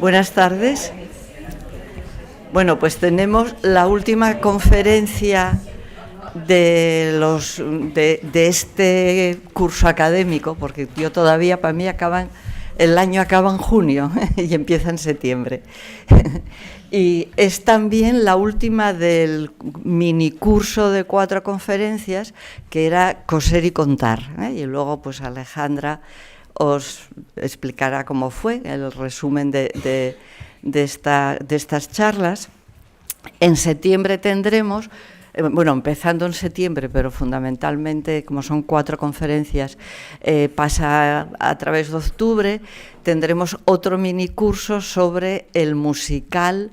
Buenas tardes. Bueno, pues tenemos la última conferencia de este curso académico, porque yo todavía, para mí, el año acaba en junio y empieza en septiembre. Y es también la última del minicurso de 4 conferencias, que era Coser y Contar, ¿eh? Y luego, pues, Alejandra os explicará cómo fue el resumen de estas charlas. En septiembre tendremos, empezando en septiembre, pero fundamentalmente, como son 4 conferencias, pasa a través de octubre, tendremos otro minicurso sobre el musical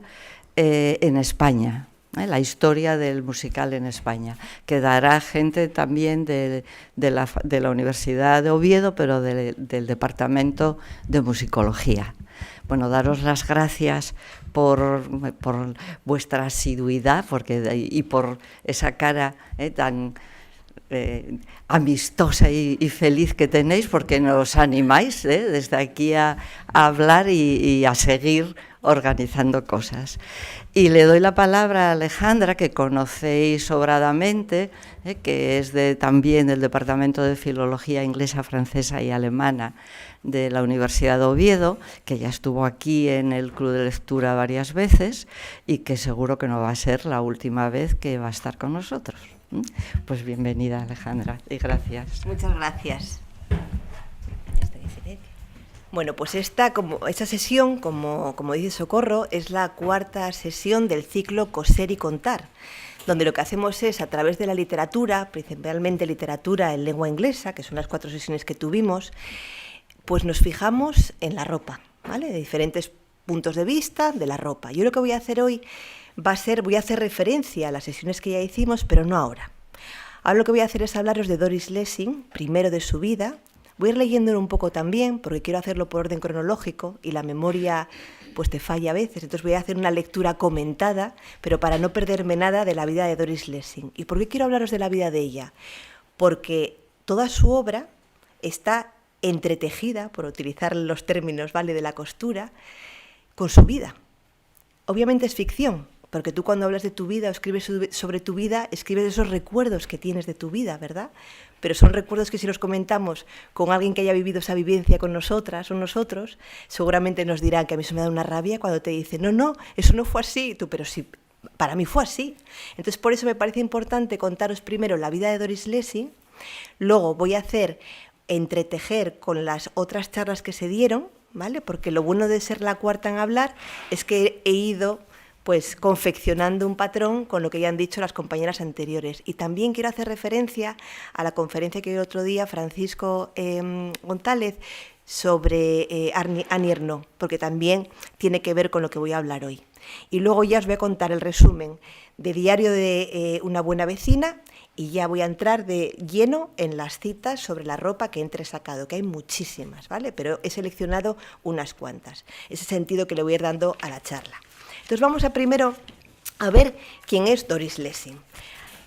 en España. La historia del musical en España, que dará gente también de la Universidad de Oviedo, pero del Departamento de Musicología. Bueno, daros las gracias por vuestra asiduidad y por esa cara tan amistosa y feliz que tenéis, porque nos animáis desde aquí a hablar y a seguir organizando cosas. Y le doy la palabra a Alejandra, que conocéis sobradamente, que es también del Departamento de Filología Inglesa, Francesa y Alemana de la Universidad de Oviedo, que ya estuvo aquí en el Club de Lectura varias veces y que seguro que no va a ser la última vez que va a estar con nosotros. Pues bienvenida, Alejandra, y gracias. Muchas gracias. Bueno, pues esta sesión, como dice Socorro, es la 4ª sesión del ciclo Coser y Contar, donde lo que hacemos es, a través de la literatura, principalmente literatura en lengua inglesa, que son las 4 sesiones que tuvimos, pues nos fijamos en la ropa, ¿vale? De diferentes puntos de vista de la ropa. Yo lo que voy a hacer hoy voy a hacer referencia a las sesiones que ya hicimos, pero no ahora. Ahora lo que voy a hacer es hablaros de Doris Lessing, primero de su vida. Voy a ir leyéndolo un poco también, porque quiero hacerlo por orden cronológico y la memoria pues te falla a veces. Entonces voy a hacer una lectura comentada, pero para no perderme nada de la vida de Doris Lessing. ¿Y por qué quiero hablaros de la vida de ella? Porque toda su obra está entretejida, por utilizar los términos, ¿vale?, de la costura, con su vida. Obviamente es ficción, porque tú cuando hablas de tu vida o escribes sobre tu vida, escribes esos recuerdos que tienes de tu vida, ¿verdad? Pero son recuerdos que si los comentamos con alguien que haya vivido esa vivencia con nosotras o nosotros, seguramente nos dirán que a mí se me da una rabia cuando te dicen, no, eso no fue así, tú, pero sí, para mí fue así. Entonces por eso me parece importante contaros primero la vida de Doris Lessing, luego voy a entretejer con las otras charlas que se dieron, ¿vale? Porque lo bueno de ser la 4ª en hablar es que he ido pues confeccionando un patrón con lo que ya han dicho las compañeras anteriores. Y también quiero hacer referencia a la conferencia que dio el otro día Francisco González sobre Annie Ernaux, porque también tiene que ver con lo que voy a hablar hoy. Y luego ya os voy a contar el resumen de Diario de una buena vecina y ya voy a entrar de lleno en las citas sobre la ropa que he entresacado, que hay muchísimas, ¿vale? Pero he seleccionado unas cuantas. Ese sentido que le voy a ir dando a la charla. Entonces vamos primero a ver quién es Doris Lessing.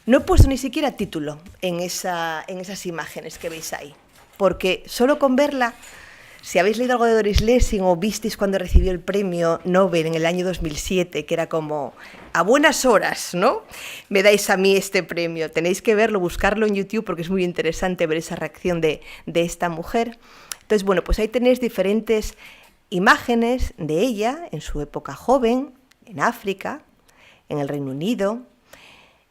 No he puesto ni siquiera título en esas imágenes que veis ahí, porque solo con verla, si habéis leído algo de Doris Lessing o visteis cuando recibió el premio Nobel en el año 2007, que era como, a buenas horas, ¿no?, me dais a mí este premio. Tenéis que verlo, buscarlo en YouTube, porque es muy interesante ver esa reacción de esta mujer. Entonces, bueno, pues ahí tenéis diferentes imágenes de ella en su época joven, en África, en el Reino Unido,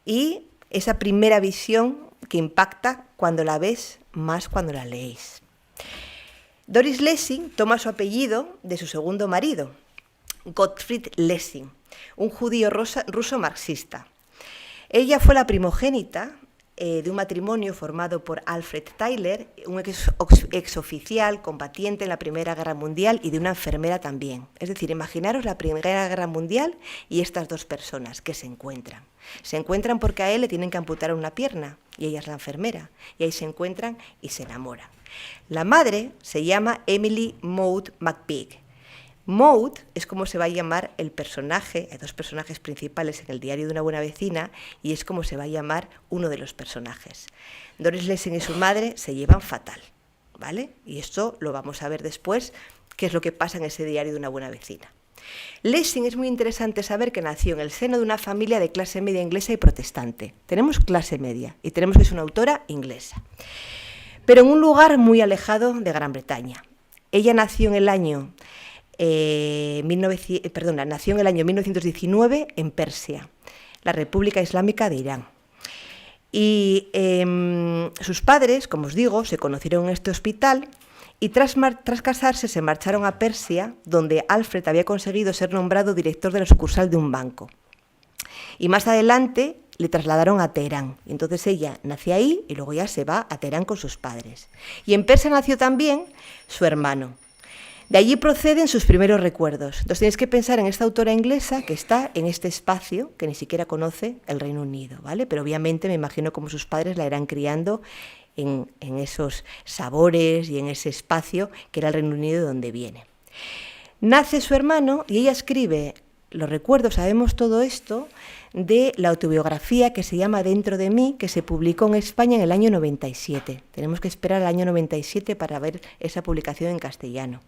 y esa primera visión que impacta cuando la ves más cuando la leéis. Doris Lessing toma su apellido de su segundo marido, Gottfried Lessing, un judío ruso marxista. Ella fue la primogénita de un matrimonio formado por Alfred Tyler, un exoficial combatiente en la Primera Guerra Mundial y de una enfermera también. Es decir, imaginaros la Primera Guerra Mundial y estas dos personas que se encuentran. Se encuentran porque a él le tienen que amputar una pierna y ella es la enfermera. Y ahí se encuentran y se enamoran. La madre se llama Emily Maud McPeak. Maud es como se va a llamar el personaje, hay dos personajes principales en el diario de una buena vecina, y es como se va a llamar uno de los personajes. Doris Lessing y su madre se llevan fatal, ¿vale? Y esto lo vamos a ver después, qué es lo que pasa en ese diario de una buena vecina. Lessing es muy interesante saber que nació en el seno de una familia de clase media inglesa y protestante. Tenemos clase media y tenemos que es una autora inglesa, pero en un lugar muy alejado de Gran Bretaña. Ella nació en el año... nació en el año 1919 en Persia, la República Islámica de Irán. Y sus padres, como os digo, se conocieron en este hospital y tras casarse se marcharon a Persia, donde Alfred había conseguido ser nombrado director de la sucursal de un banco. Y más adelante le trasladaron a Teherán. Y entonces ella nació ahí y luego ya se va a Teherán con sus padres. Y en Persia nació también su hermano. De allí proceden sus primeros recuerdos. Entonces tenéis que pensar en esta autora inglesa que está en este espacio que ni siquiera conoce el Reino Unido, ¿vale? Pero obviamente me imagino cómo sus padres la irán criando en esos sabores y en ese espacio que era el Reino Unido donde viene. Nace su hermano y ella escribe los recuerdos, sabemos todo esto, de la autobiografía que se llama Dentro de mí, que se publicó en España en el año 97. Tenemos que esperar al año 97 para ver esa publicación en castellano.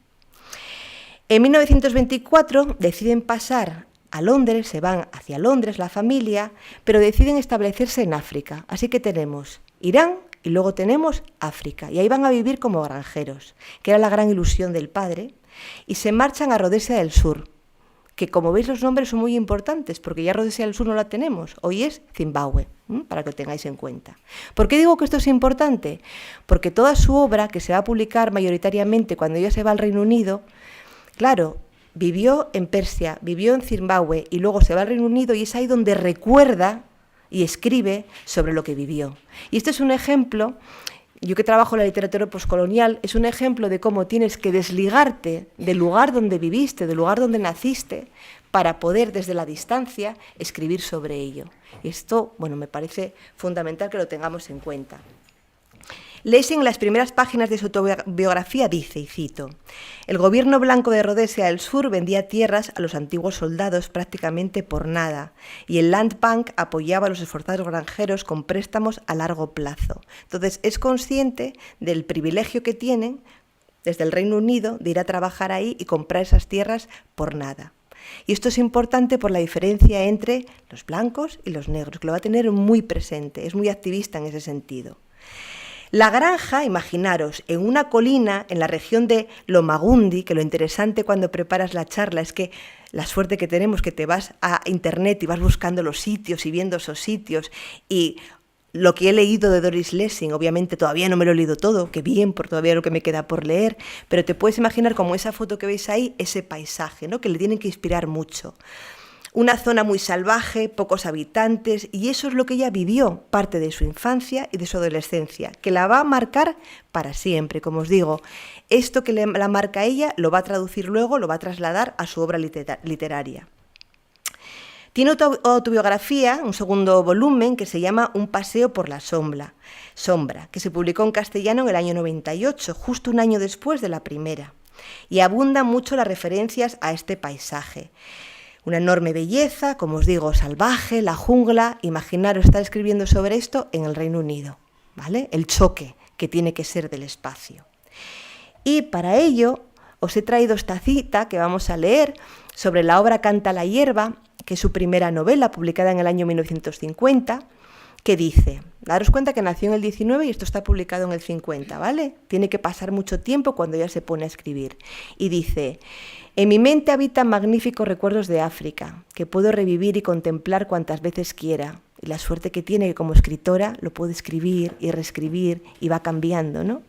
En 1924 deciden pasar a Londres, se van hacia Londres la familia, pero deciden establecerse en África. Así que tenemos Irán y luego tenemos África. Y ahí van a vivir como granjeros, que era la gran ilusión del padre, y se marchan a Rodesia del Sur, que como veis los nombres son muy importantes, porque ya Rodesia del Sur no la tenemos, hoy es Zimbabue, para que lo tengáis en cuenta. ¿Por qué digo que esto es importante? Porque toda su obra, que se va a publicar mayoritariamente cuando ella se va al Reino Unido, claro, vivió en Persia, vivió en Zimbabue y luego se va al Reino Unido y es ahí donde recuerda y escribe sobre lo que vivió. Y este es un ejemplo, yo que trabajo en la literatura postcolonial, es un ejemplo de cómo tienes que desligarte del lugar donde viviste, del lugar donde naciste, para poder desde la distancia escribir sobre ello. Y esto, bueno, me parece fundamental que lo tengamos en cuenta. Lessing en las primeras páginas de su autobiografía dice, y cito, «El gobierno blanco de Rodesia del Sur vendía tierras a los antiguos soldados prácticamente por nada, y el Land Bank apoyaba a los esforzados granjeros con préstamos a largo plazo». Entonces es consciente del privilegio que tienen desde el Reino Unido de ir a trabajar ahí y comprar esas tierras por nada. Y esto es importante por la diferencia entre los blancos y los negros, que lo va a tener muy presente, es muy activista en ese sentido. La granja, imaginaros, en una colina en la región de Lomagundi, que lo interesante cuando preparas la charla es que la suerte que tenemos que te vas a internet y vas buscando los sitios y viendo esos sitios y lo que he leído de Doris Lessing, obviamente todavía no me lo he leído todo, que bien, por todavía lo que me queda por leer, pero te puedes imaginar como esa foto que veis ahí, ese paisaje, ¿no? Que le tienen que inspirar mucho. Una zona muy salvaje, pocos habitantes, y eso es lo que ella vivió, parte de su infancia y de su adolescencia, que la va a marcar para siempre. Como os digo, esto que la marca a ella lo va a traducir luego, lo va a trasladar a su obra literaria. Tiene otra autobiografía, un segundo volumen, que se llama Un paseo por la sombra, que se publicó en castellano en el año 98, justo un año después de la primera, y abundan mucho las referencias a este paisaje. Una enorme belleza, como os digo, salvaje, la jungla. Imaginaros estar escribiendo sobre esto en el Reino Unido, ¿vale? El choque que tiene que ser del espacio. Y para ello os he traído esta cita que vamos a leer sobre la obra Canta la hierba, que es su primera novela, publicada en el año 1950, que dice, daros cuenta que nació en el 19 y esto está publicado en el 50, ¿vale? Tiene que pasar mucho tiempo cuando ella se pone a escribir. Y dice, en mi mente habitan magníficos recuerdos de África, que puedo revivir y contemplar cuantas veces quiera. Y la suerte que tiene que como escritora lo puede escribir y reescribir y va cambiando, ¿no?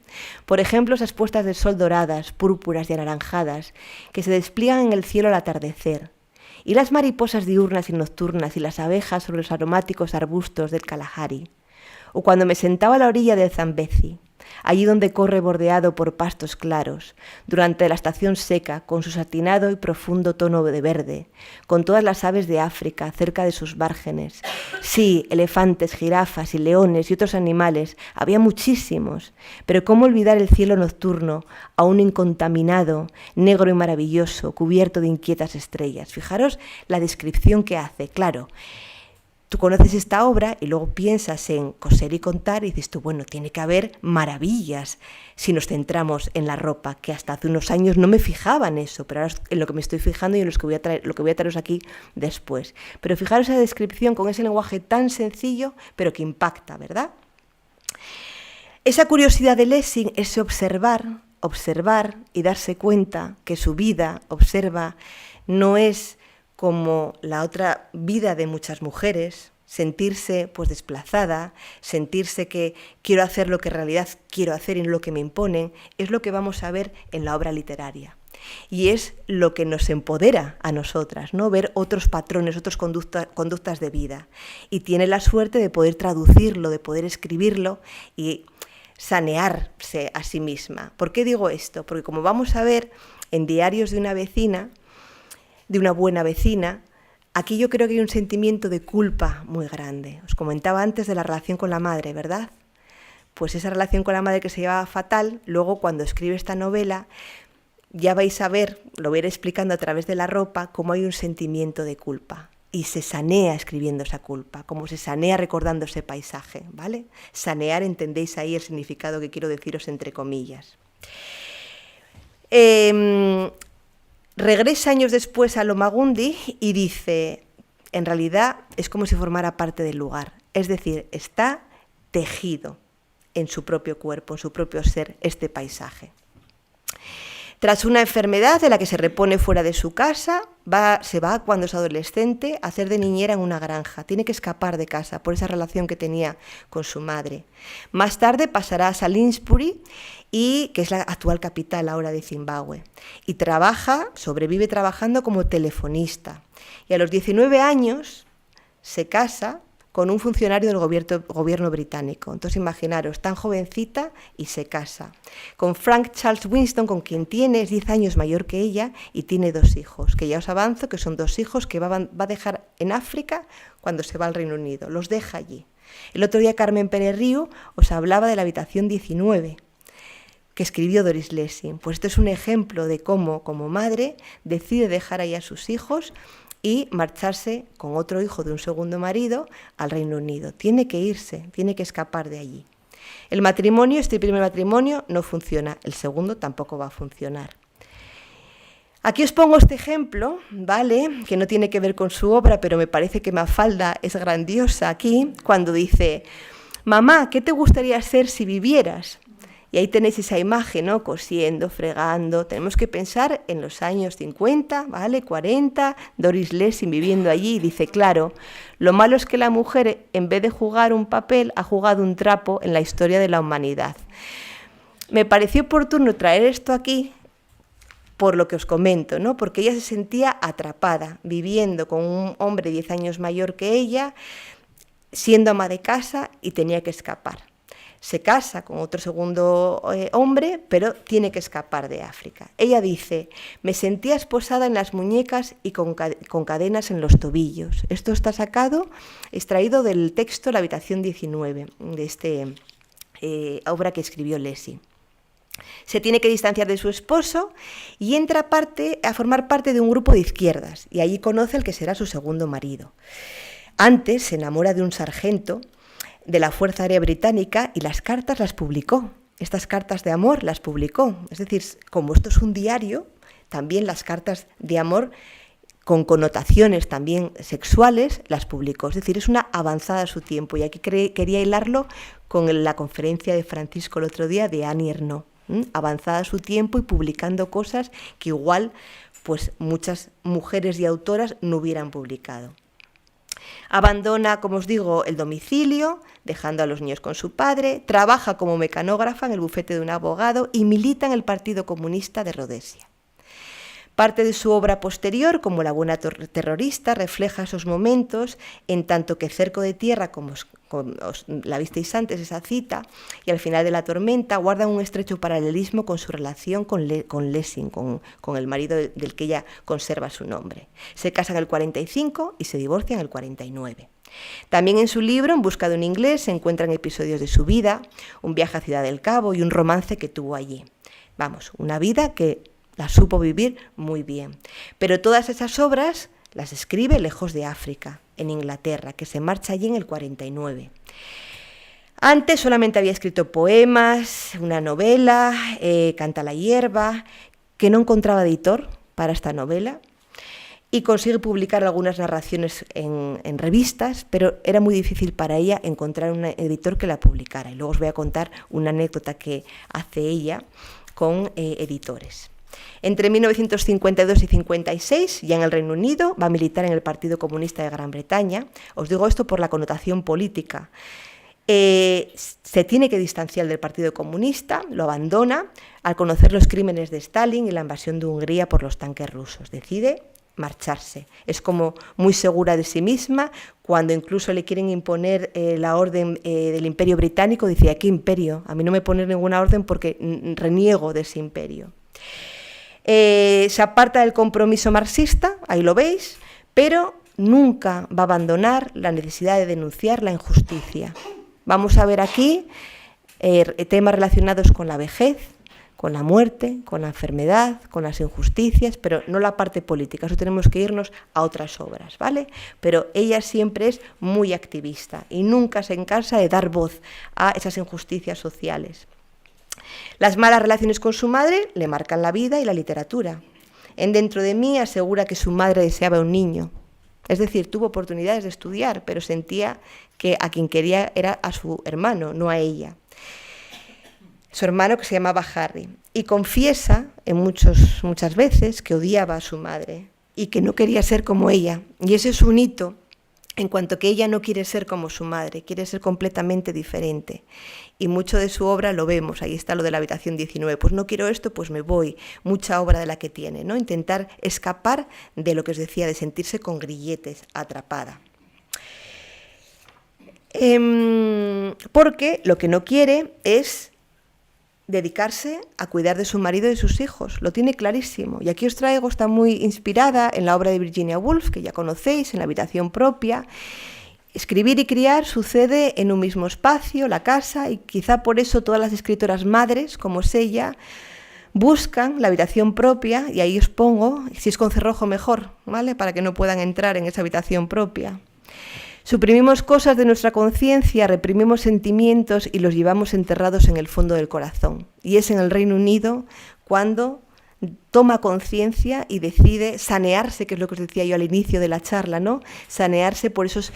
Por ejemplo, esas puestas de sol doradas, púrpuras y anaranjadas, que se despliegan en el cielo al atardecer. Y las mariposas diurnas y nocturnas y las abejas sobre los aromáticos arbustos del Kalahari. o cuando me sentaba a la orilla del Zambezi, allí donde corre bordeado por pastos claros, durante la estación seca, con su satinado y profundo tono de verde, con todas las aves de África cerca de sus márgenes. Sí, elefantes, jirafas y leones y otros animales, había muchísimos, pero cómo olvidar el cielo nocturno, aún incontaminado, negro y maravilloso, cubierto de inquietas estrellas. Fijaros la descripción que hace, claro. Tú conoces esta obra y luego piensas en coser y contar y dices tú, bueno, tiene que haber maravillas si nos centramos en la ropa, que hasta hace unos años no me fijaba en eso, pero ahora en lo que me estoy fijando y en lo que voy a traeros aquí después. Pero fijaros esa descripción con ese lenguaje tan sencillo, pero que impacta, ¿verdad? Esa curiosidad de Lessing, ese observar y darse cuenta que su vida, observa, no es como la otra vida de muchas mujeres, sentirse pues desplazada, sentirse que quiero hacer lo que en realidad quiero hacer y no lo que me imponen, es lo que vamos a ver en la obra literaria. Y es lo que nos empodera a nosotras, ¿no? Ver otros patrones, otras conductas de vida. Y tiene la suerte de poder traducirlo, de poder escribirlo y sanearse a sí misma. ¿Por qué digo esto? Porque como vamos a ver en Diarios de una vecina, de una buena vecina, aquí yo creo que hay un sentimiento de culpa muy grande. Os comentaba antes de la relación con la madre, ¿verdad? Pues esa relación con la madre que se llevaba fatal, luego cuando escribe esta novela, ya vais a ver, lo voy a ir explicando a través de la ropa, cómo hay un sentimiento de culpa. Y se sanea escribiendo esa culpa, como se sanea recordando ese paisaje, ¿vale? Sanear, entendéis ahí el significado que quiero deciros entre comillas. Regresa años después a Lomagundi y dice, en realidad es como si formara parte del lugar, es decir, está tejido en su propio cuerpo, en su propio ser, este paisaje. Tras una enfermedad de la que se repone fuera de su casa, se va cuando es adolescente a hacer de niñera en una granja. Tiene que escapar de casa por esa relación que tenía con su madre. Más tarde pasará a Salisbury, que es la actual capital ahora de Zimbabue. Y sobrevive trabajando como telefonista. Y a los 19 años se casa con un funcionario del gobierno británico. Entonces imaginaros, tan jovencita y se casa. Con Frank Charles Winston, con quien tiene 10 años mayor que ella y tiene 2 hijos, que ya os avanzo que son 2 hijos que va a dejar en África cuando se va al Reino Unido. Los deja allí. El otro día Carmen Pérez Río os hablaba de la habitación 19, que escribió Doris Lessing. Pues esto es un ejemplo de cómo, como madre, decide dejar ahí a sus hijos y marcharse con otro hijo de un segundo marido al Reino Unido. Tiene que irse, tiene que escapar de allí. El matrimonio, este primer matrimonio, no funciona, el segundo tampoco va a funcionar. Aquí os pongo este ejemplo, ¿vale?, que no tiene que ver con su obra, pero me parece que Mafalda es grandiosa aquí, cuando dice, mamá, ¿qué te gustaría ser si vivieras? Y ahí tenéis esa imagen, ¿no?, cosiendo, fregando. Tenemos que pensar en los años 50, ¿vale?, 40, Doris Lessing viviendo allí, y dice, claro, lo malo es que la mujer, en vez de jugar un papel, ha jugado un trapo en la historia de la humanidad. Me pareció oportuno traer esto aquí, por lo que os comento, ¿no?, porque ella se sentía atrapada, viviendo con un hombre 10 años mayor que ella, siendo ama de casa y tenía que escapar. Se casa con otro segundo hombre, pero tiene que escapar de África. Ella dice, me sentía esposada en las muñecas y con cadenas en los tobillos. Esto está extraído del texto La habitación 19, de esta obra que escribió Lessing. Se tiene que distanciar de su esposo y entra a formar parte de un grupo de izquierdas, y allí conoce al que será su segundo marido. Antes se enamora de un sargento de la Fuerza Aérea Británica y las cartas las publicó. Estas cartas de amor las publicó. Es decir, como esto es un diario, también las cartas de amor con connotaciones también sexuales las publicó. Es decir, es una avanzada a su tiempo. Y aquí quería hilarlo con la conferencia de Francisco el otro día de Annie Ernaux. Avanzada a su tiempo y publicando cosas que igual pues muchas mujeres y autoras no hubieran publicado. Abandona, como os digo, el domicilio, dejando a los niños con su padre, trabaja como mecanógrafa en el bufete de un abogado y milita en el Partido Comunista de Rodesia. Parte de su obra posterior, como La buena terrorista, refleja esos momentos, en tanto que Cerco de tierra, como la visteis antes, esa cita, y al final de La tormenta guardan un estrecho paralelismo con su relación con Lessing, con el marido del que ella conserva su nombre. Se casan en el 45 y se divorcian en el 49. También en su libro, En busca de un inglés, se encuentran episodios de su vida, un viaje a Ciudad del Cabo y un romance que tuvo allí. Vamos, una vida que la supo vivir muy bien. Pero todas esas obras las escribe lejos de África, en Inglaterra, que se marcha allí en el 49. Antes solamente había escrito poemas, una novela, Canta la hierba, que no encontraba editor para esta novela, y consigue publicar algunas narraciones en revistas, pero era muy difícil para ella encontrar un editor que la publicara. Y luego os voy a contar una anécdota que hace ella con editores. Entre 1952 y 56, ya en el Reino Unido, va a militar en el Partido Comunista de Gran Bretaña. Os digo esto por la connotación política. Se tiene que distanciar del Partido Comunista, lo abandona al conocer los crímenes de Stalin y la invasión de Hungría por los tanques rusos. Decide marcharse. Es como muy segura de sí misma. Cuando incluso le quieren imponer la orden del Imperio Británico, dice: ¿qué imperio? A mí no me ponen ninguna orden porque reniego de ese imperio. Se aparta del compromiso marxista, ahí lo veis, pero nunca va a abandonar la necesidad de denunciar la injusticia. Vamos a ver aquí temas relacionados con la vejez, con la muerte, con la enfermedad, con las injusticias, pero no la parte política, eso tenemos que irnos a otras obras, ¿vale? Pero ella siempre es muy activista y nunca se cansa de dar voz a esas injusticias sociales. Las malas relaciones con su madre le marcan la vida y la literatura. En Dentro de mí asegura que su madre deseaba un niño. Es decir, tuvo oportunidades de estudiar, pero sentía que a quien quería era a su hermano, no a ella. Su hermano, que se llamaba Harry. Y confiesa muchas veces que odiaba a su madre y que no quería ser como ella. Y ese es un hito, en cuanto que ella no quiere ser como su madre, quiere ser completamente diferente. Y mucho de su obra lo vemos, ahí está lo de la habitación 19, pues no quiero esto, pues me voy. Mucha obra de la que tiene, ¿no? Intentar escapar de lo que os decía, de sentirse con grilletes, atrapada. Porque lo que no quiere es dedicarse a cuidar de su marido y de sus hijos, lo tiene clarísimo. Y aquí os traigo, está muy inspirada en la obra de Virginia Woolf, que ya conocéis, en La habitación propia. Escribir y criar sucede en un mismo espacio, la casa, y quizá por eso todas las escritoras madres, como es ella, buscan la habitación propia, y ahí os pongo, si es con cerrojo mejor, ¿vale? Para que no puedan entrar en esa habitación propia. Suprimimos cosas de nuestra conciencia, reprimimos sentimientos y los llevamos enterrados en el fondo del corazón. Y es en el Reino Unido cuando toma conciencia y decide sanearse, que es lo que os decía yo al inicio de la charla, ¿no? Sanearse por esos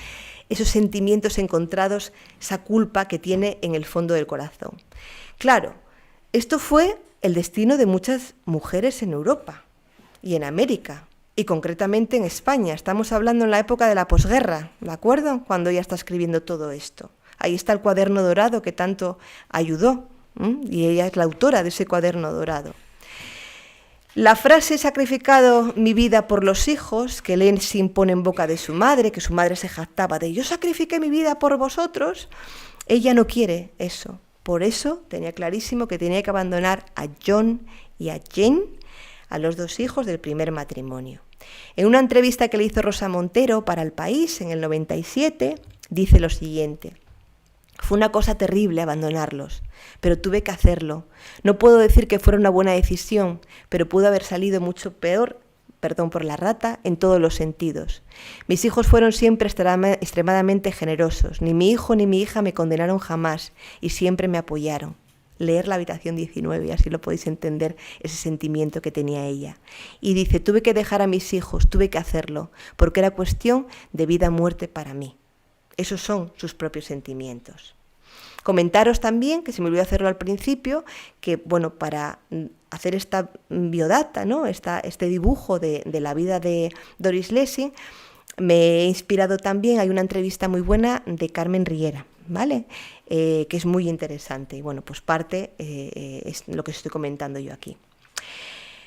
sentimientos encontrados, esa culpa que tiene en el fondo del corazón. Claro, esto fue el destino de muchas mujeres en Europa y en América, y concretamente en España. Estamos hablando en la época de la posguerra, ¿de acuerdo? Cuando ella está escribiendo todo esto. Ahí está el cuaderno dorado que tanto ayudó, y ella es la autora de ese cuaderno dorado. La frase "he sacrificado mi vida por los hijos", que Lessing pone en boca de su madre, que su madre se jactaba de "yo sacrifiqué mi vida por vosotros", ella no quiere eso. Por eso tenía clarísimo que tenía que abandonar a John y a Jane, a los dos hijos del primer matrimonio. En una entrevista que le hizo Rosa Montero para El País en el 97, dice lo siguiente: "Fue una cosa terrible abandonarlos, pero tuve que hacerlo. No puedo decir que fuera una buena decisión, pero pudo haber salido mucho peor, perdón por la rata, en todos los sentidos. Mis hijos fueron siempre extremadamente generosos. Ni mi hijo ni mi hija me condenaron jamás y siempre me apoyaron". Leer La habitación 19 y así lo podéis entender, ese sentimiento que tenía ella. Y dice: "Tuve que dejar a mis hijos, tuve que hacerlo, porque era cuestión de vida o muerte para mí". Esos son sus propios sentimientos. Comentaros también, que se me olvidó hacerlo al principio, que bueno, para hacer esta biodata, ¿no? este dibujo de la vida de Doris Lessing, me he inspirado también, hay una entrevista muy buena de Carmen Riera, ¿vale? Que es muy interesante. Y bueno, pues parte es lo que estoy comentando yo aquí.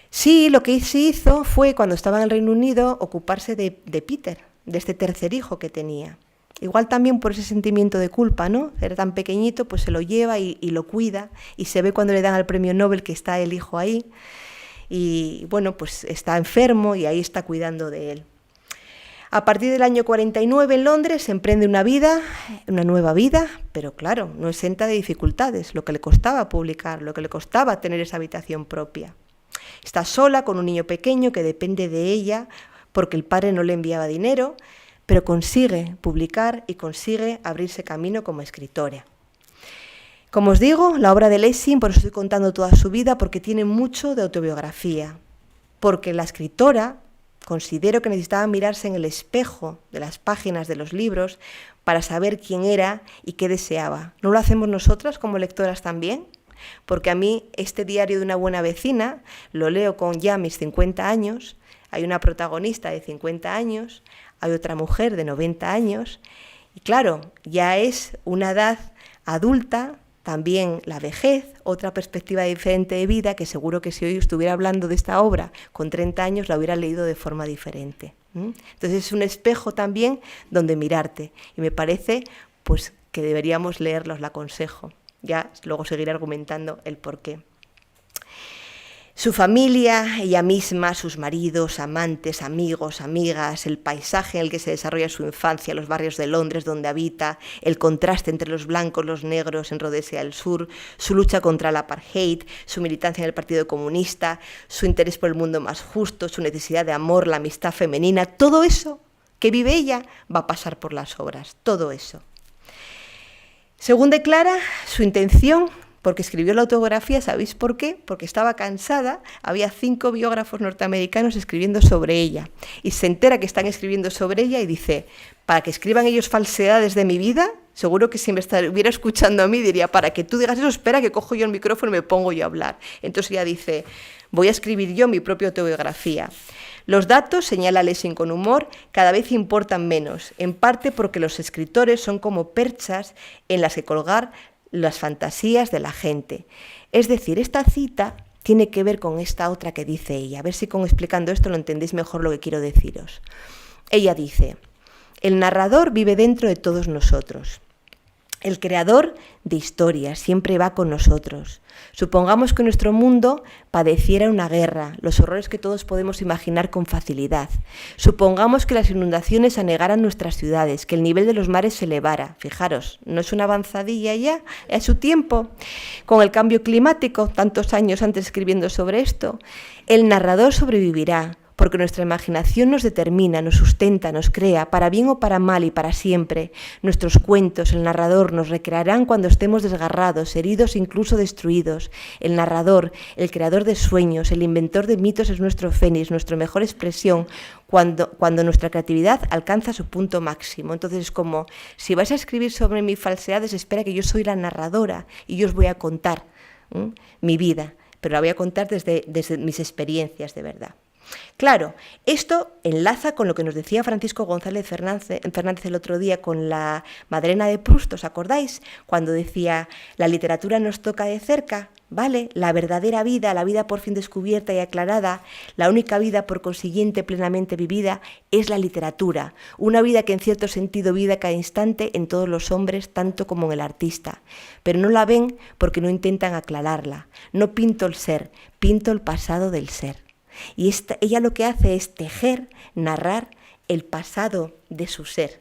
Sí, lo que se hizo fue, cuando estaba en el Reino Unido, ocuparse de Peter, de este tercer hijo que tenía. Igual también por ese sentimiento de culpa, ¿no? Era tan pequeñito, pues se lo lleva y lo cuida, y se ve cuando le dan el premio Nobel que está el hijo ahí, y bueno, pues está enfermo y ahí está cuidando de él. A partir del año 49 en Londres se emprende una nueva vida, pero claro, no exenta de dificultades, lo que le costaba publicar, lo que le costaba tener esa habitación propia. Está sola con un niño pequeño que depende de ella porque el padre no le enviaba dinero, pero consigue publicar y consigue abrirse camino como escritora. Como os digo, la obra de Lessing, por eso estoy contando toda su vida, porque tiene mucho de autobiografía, porque la escritora considero que necesitaba mirarse en el espejo de las páginas de los libros para saber quién era y qué deseaba. ¿No lo hacemos nosotras como lectoras también? Porque a mí este diario de una buena vecina lo leo con ya mis 50 años, hay una protagonista de 50 años, hay otra mujer de 90 años, y claro, ya es una edad adulta, también la vejez, otra perspectiva diferente de vida, que seguro que si hoy estuviera hablando de esta obra con 30 años la hubiera leído de forma diferente. Entonces es un espejo también donde mirarte, y me parece pues que deberíamos leerlo, os lo aconsejo. Ya luego seguiré argumentando el porqué. Su familia, ella misma, sus maridos, amantes, amigos, amigas, el paisaje en el que se desarrolla su infancia, los barrios de Londres donde habita, el contraste entre los blancos, los negros en Rhodesia del Sur, su lucha contra el apartheid, su militancia en el Partido Comunista, su interés por el mundo más justo, su necesidad de amor, la amistad femenina, todo eso que vive ella va a pasar por las obras, todo eso. Según declara, su intención, porque escribió la autobiografía, ¿sabéis por qué? Porque estaba cansada, había 5 biógrafos norteamericanos escribiendo sobre ella, y se entera que están escribiendo sobre ella y dice, para que escriban ellos falsedades de mi vida, seguro que si me estuviera escuchando a mí diría, para que tú digas eso, espera que cojo yo el micrófono y me pongo yo a hablar. Entonces ella dice, voy a escribir yo mi propia autobiografía. Los datos, señala Lessing con humor, cada vez importan menos, en parte porque los escritores son como perchas en las que colgar las fantasías de la gente. Es decir, esta cita tiene que ver con esta otra que dice ella. A ver si con explicando esto lo entendéis mejor lo que quiero deciros. Ella dice, el narrador vive dentro de todos nosotros. El creador de historias siempre va con nosotros. Supongamos que nuestro mundo padeciera una guerra, los horrores que todos podemos imaginar con facilidad. Supongamos que las inundaciones anegaran nuestras ciudades, que el nivel de los mares se elevara. Fijaros, no es una avanzadilla ya, es su tiempo. Con el cambio climático, tantos años antes escribiendo sobre esto, el narrador sobrevivirá, porque nuestra imaginación nos determina, nos sustenta, nos crea, para bien o para mal y para siempre. Nuestros cuentos, el narrador, nos recrearán cuando estemos desgarrados, heridos, incluso destruidos. El narrador, el creador de sueños, el inventor de mitos es nuestro fénix, nuestra mejor expresión, cuando nuestra creatividad alcanza su punto máximo. Entonces es como, si vais a escribir sobre mis falsedades, espera que yo soy la narradora y yo os voy a contar mi vida, pero la voy a contar desde mis experiencias de verdad. Claro, esto enlaza con lo que nos decía Francisco González Fernández el otro día con la Madrena de Proust, ¿os acordáis? Cuando decía, la literatura nos toca de cerca, ¿vale? La verdadera vida, la vida por fin descubierta y aclarada, la única vida por consiguiente plenamente vivida, es la literatura. Una vida que en cierto sentido vive a cada instante en todos los hombres, tanto como en el artista. Pero no la ven porque no intentan aclararla. No pinto el ser, pinto el pasado del ser. Y ella lo que hace es tejer, narrar el pasado de su ser,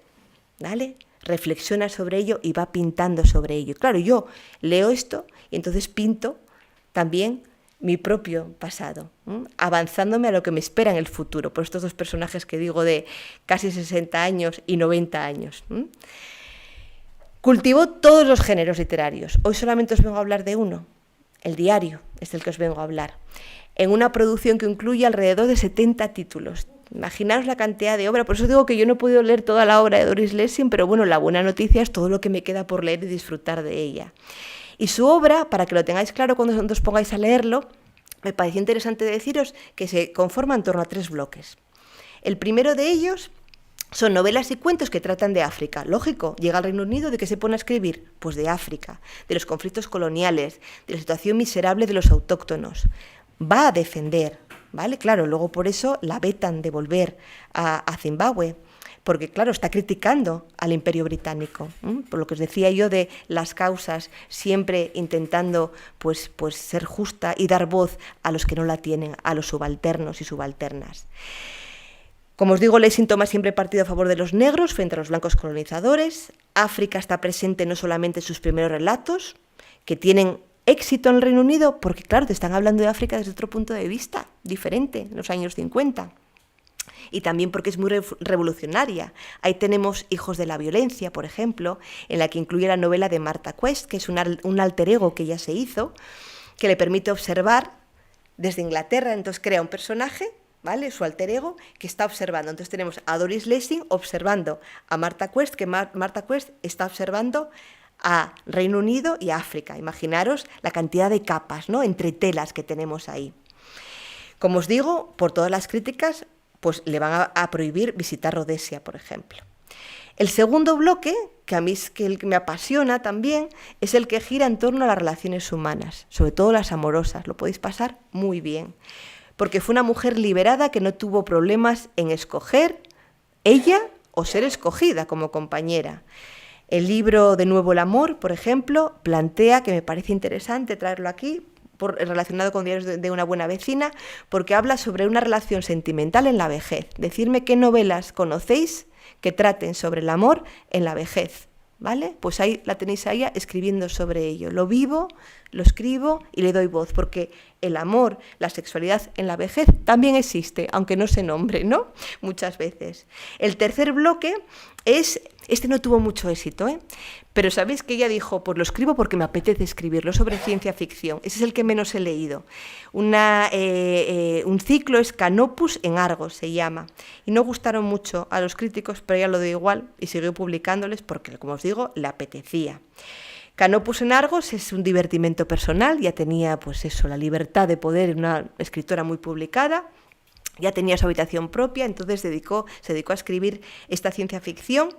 ¿vale? Reflexiona sobre ello y va pintando sobre ello. Claro, yo leo esto y entonces pinto también mi propio pasado, avanzándome a lo que me espera en el futuro, por estos dos personajes que digo de casi 60 años y 90 años. Cultivó todos los géneros literarios. Hoy solamente os vengo a hablar de uno, el diario, es el que os vengo a hablar, en una producción que incluye alrededor de 70 títulos. Imaginaos la cantidad de obra, por eso digo que yo no he podido leer toda la obra de Doris Lessing, pero bueno, la buena noticia es todo lo que me queda por leer y disfrutar de ella. Y su obra, para que lo tengáis claro cuando os pongáis a leerlo, me pareció interesante deciros que se conforma en torno a 3 bloques. El primero de ellos son novelas y cuentos que tratan de África. Lógico, llega al Reino Unido, ¿de qué se pone a escribir? Pues de África, de los conflictos coloniales, de la situación miserable de los autóctonos. Va a defender, ¿vale? Claro, luego por eso la vetan de volver a Zimbabue, porque claro, está criticando al Imperio Británico, por lo que os decía yo de las causas, siempre intentando pues ser justa y dar voz a los que no la tienen, a los subalternos y subalternas. Como os digo, Lessing toma siempre partido a favor de los negros frente a los blancos colonizadores. África está presente no solamente en sus primeros relatos, que tienen éxito en el Reino Unido, porque claro, te están hablando de África desde otro punto de vista, diferente, en los años 50. Y también porque es muy revolucionaria. Ahí tenemos Hijos de la Violencia, por ejemplo, en la que incluye la novela de Martha Quest, que es un alter ego que ella se hizo, que le permite observar desde Inglaterra. Entonces crea un personaje, ¿vale? Su alter ego, que está observando. Entonces tenemos a Doris Lessing observando a Martha Quest, que Martha Quest está observando a Reino Unido y a África. Imaginaros la cantidad de capas, ¿no?, entre telas que tenemos ahí. Como os digo, por todas las críticas, pues le van a prohibir visitar Rhodesia, por ejemplo. El segundo bloque, que a mí es el que me apasiona también, es el que gira en torno a las relaciones humanas, sobre todo las amorosas. Lo podéis pasar muy bien, porque fue una mujer liberada que no tuvo problemas en escoger ella o ser escogida como compañera. El libro De nuevo el amor, por ejemplo, plantea, que me parece interesante traerlo aquí, relacionado con Diarios de una buena vecina, porque habla sobre una relación sentimental en la vejez. Decidme qué novelas conocéis que traten sobre el amor en la vejez, ¿vale? Pues ahí la tenéis a ella escribiendo sobre ello. Lo vivo, lo escribo y le doy voz, porque el amor, la sexualidad en la vejez también existe, aunque no se nombre, ¿no?, muchas veces. El tercer bloque es, este no tuvo mucho éxito, pero sabéis que ella dijo, pues lo escribo porque me apetece escribirlo, sobre ciencia ficción. Ese es el que menos he leído. Un ciclo es Canopus en Argos, se llama. Y no gustaron mucho a los críticos, pero ella lo dio igual y siguió publicándoles porque, como os digo, le apetecía. Canopus en Argos es un divertimento personal, ya tenía pues eso, la libertad de poder, una escritora muy publicada, ya tenía su habitación propia, entonces se dedicó a escribir esta ciencia ficción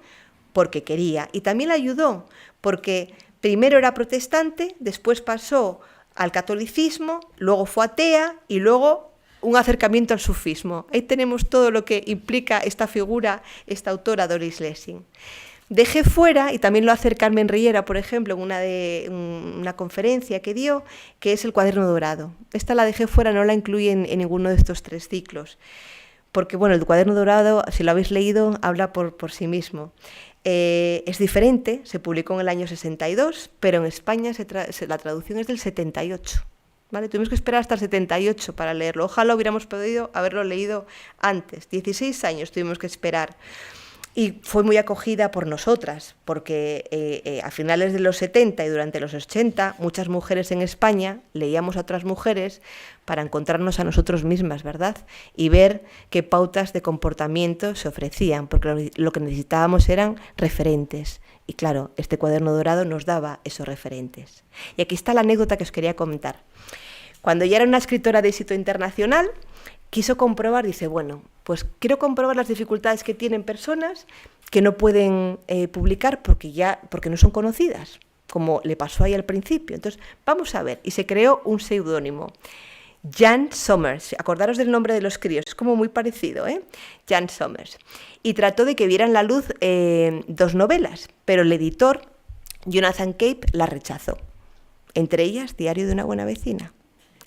porque quería. Y también le ayudó, porque primero era protestante, después pasó al catolicismo, luego fue atea y luego un acercamiento al sufismo. Ahí tenemos todo lo que implica esta figura, esta autora Doris Lessing. Dejé fuera, y también lo hace Carmen Riera, por ejemplo, en una conferencia que dio, que es El cuaderno dorado. Esta la dejé fuera, no la incluí en ninguno de estos tres ciclos, porque bueno, El cuaderno dorado, si lo habéis leído, habla por sí mismo. Es diferente, se publicó en el año 62, pero en España la traducción es del 78. ¿Vale? Tuvimos que esperar hasta el 78 para leerlo. Ojalá hubiéramos podido haberlo leído antes. 16 años tuvimos que esperar. Y fue muy acogida por nosotras, porque a finales de los 70 y durante los 80, muchas mujeres en España leíamos a otras mujeres para encontrarnos a nosotros mismas, ¿verdad? Y ver qué pautas de comportamiento se ofrecían, porque lo que necesitábamos eran referentes. Y claro, este cuaderno dorado nos daba esos referentes. Y aquí está la anécdota que os quería comentar. Cuando ya era una escritora de éxito internacional, quiso comprobar, dice, bueno, pues quiero comprobar las dificultades que tienen personas que no pueden publicar porque no son conocidas, como le pasó ahí al principio. Entonces, vamos a ver, y se creó un seudónimo, Jan Somers, acordaros del nombre de los críos, es como muy parecido, Jan Somers, y trató de que vieran la luz 2 novelas, pero el editor, Jonathan Cape, la rechazó, entre ellas Diario de una buena vecina.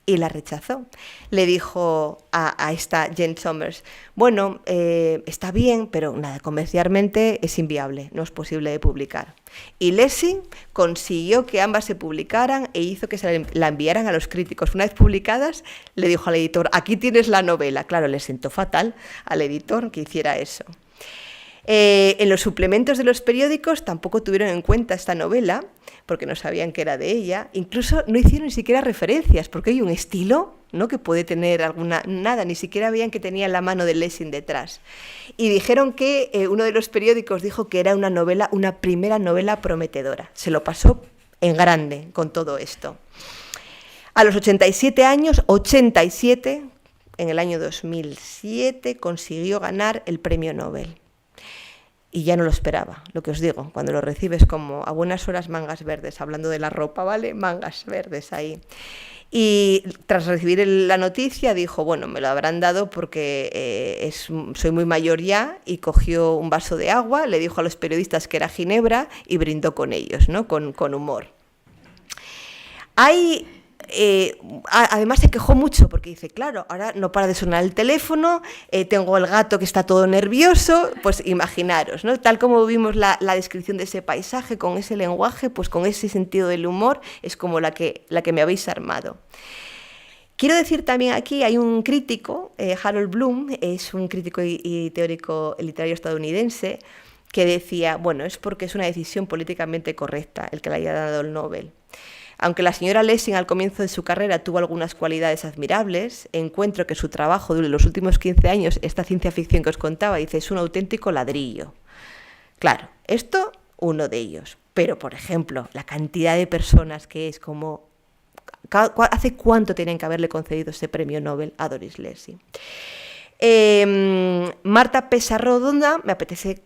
Y la rechazó. Le dijo a esta Jan Somers, bueno, está bien, pero nada, comercialmente es inviable, no es posible de publicar. Y Lessing consiguió que ambas se publicaran e hizo que se la enviaran a los críticos. Una vez publicadas, le dijo al editor, aquí tienes la novela. Claro, le sentó fatal al editor que hiciera eso. En los suplementos de los periódicos tampoco tuvieron en cuenta esta novela, porque no sabían que era de ella, incluso no hicieron ni siquiera referencias, porque hay un estilo, ¿no?, que puede tener nada, ni siquiera veían que tenía la mano de Lessing detrás. Y dijeron que uno de los periódicos dijo que era una primera novela prometedora. Se lo pasó en grande con todo esto. A los 87 años, en el año 2007, consiguió ganar el premio Nobel. y ya no lo esperaba, lo que os digo, cuando lo recibes como a buenas horas mangas verdes, hablando de la ropa, ¿vale? Mangas verdes ahí. Y tras recibir la noticia dijo, bueno, me lo habrán dado porque soy muy mayor ya, y cogió un vaso de agua, le dijo a los periodistas que era ginebra y brindó con ellos, ¿no? Con humor. Además se quejó mucho porque dice, claro, ahora no para de sonar el teléfono, tengo el gato que está todo nervioso, pues imaginaros, ¿no? Tal como vimos la descripción de ese paisaje, con ese lenguaje, pues con ese sentido del humor, es como la que me habéis armado. Quiero decir también aquí, hay un crítico, Harold Bloom, es un crítico y teórico literario estadounidense, que decía, bueno, es porque es una decisión políticamente correcta el que le haya dado el Nobel. Aunque la señora Lessing al comienzo de su carrera tuvo algunas cualidades admirables, encuentro que su trabajo de los últimos 15 años, esta ciencia ficción que os contaba, dice, es un auténtico ladrillo. Claro, esto, uno de ellos. Pero, por ejemplo, la cantidad de personas que es como... ¿Hace cuánto tienen que haberle concedido ese premio Nobel a Doris Lessing? Marta Pessarrodona, me apetece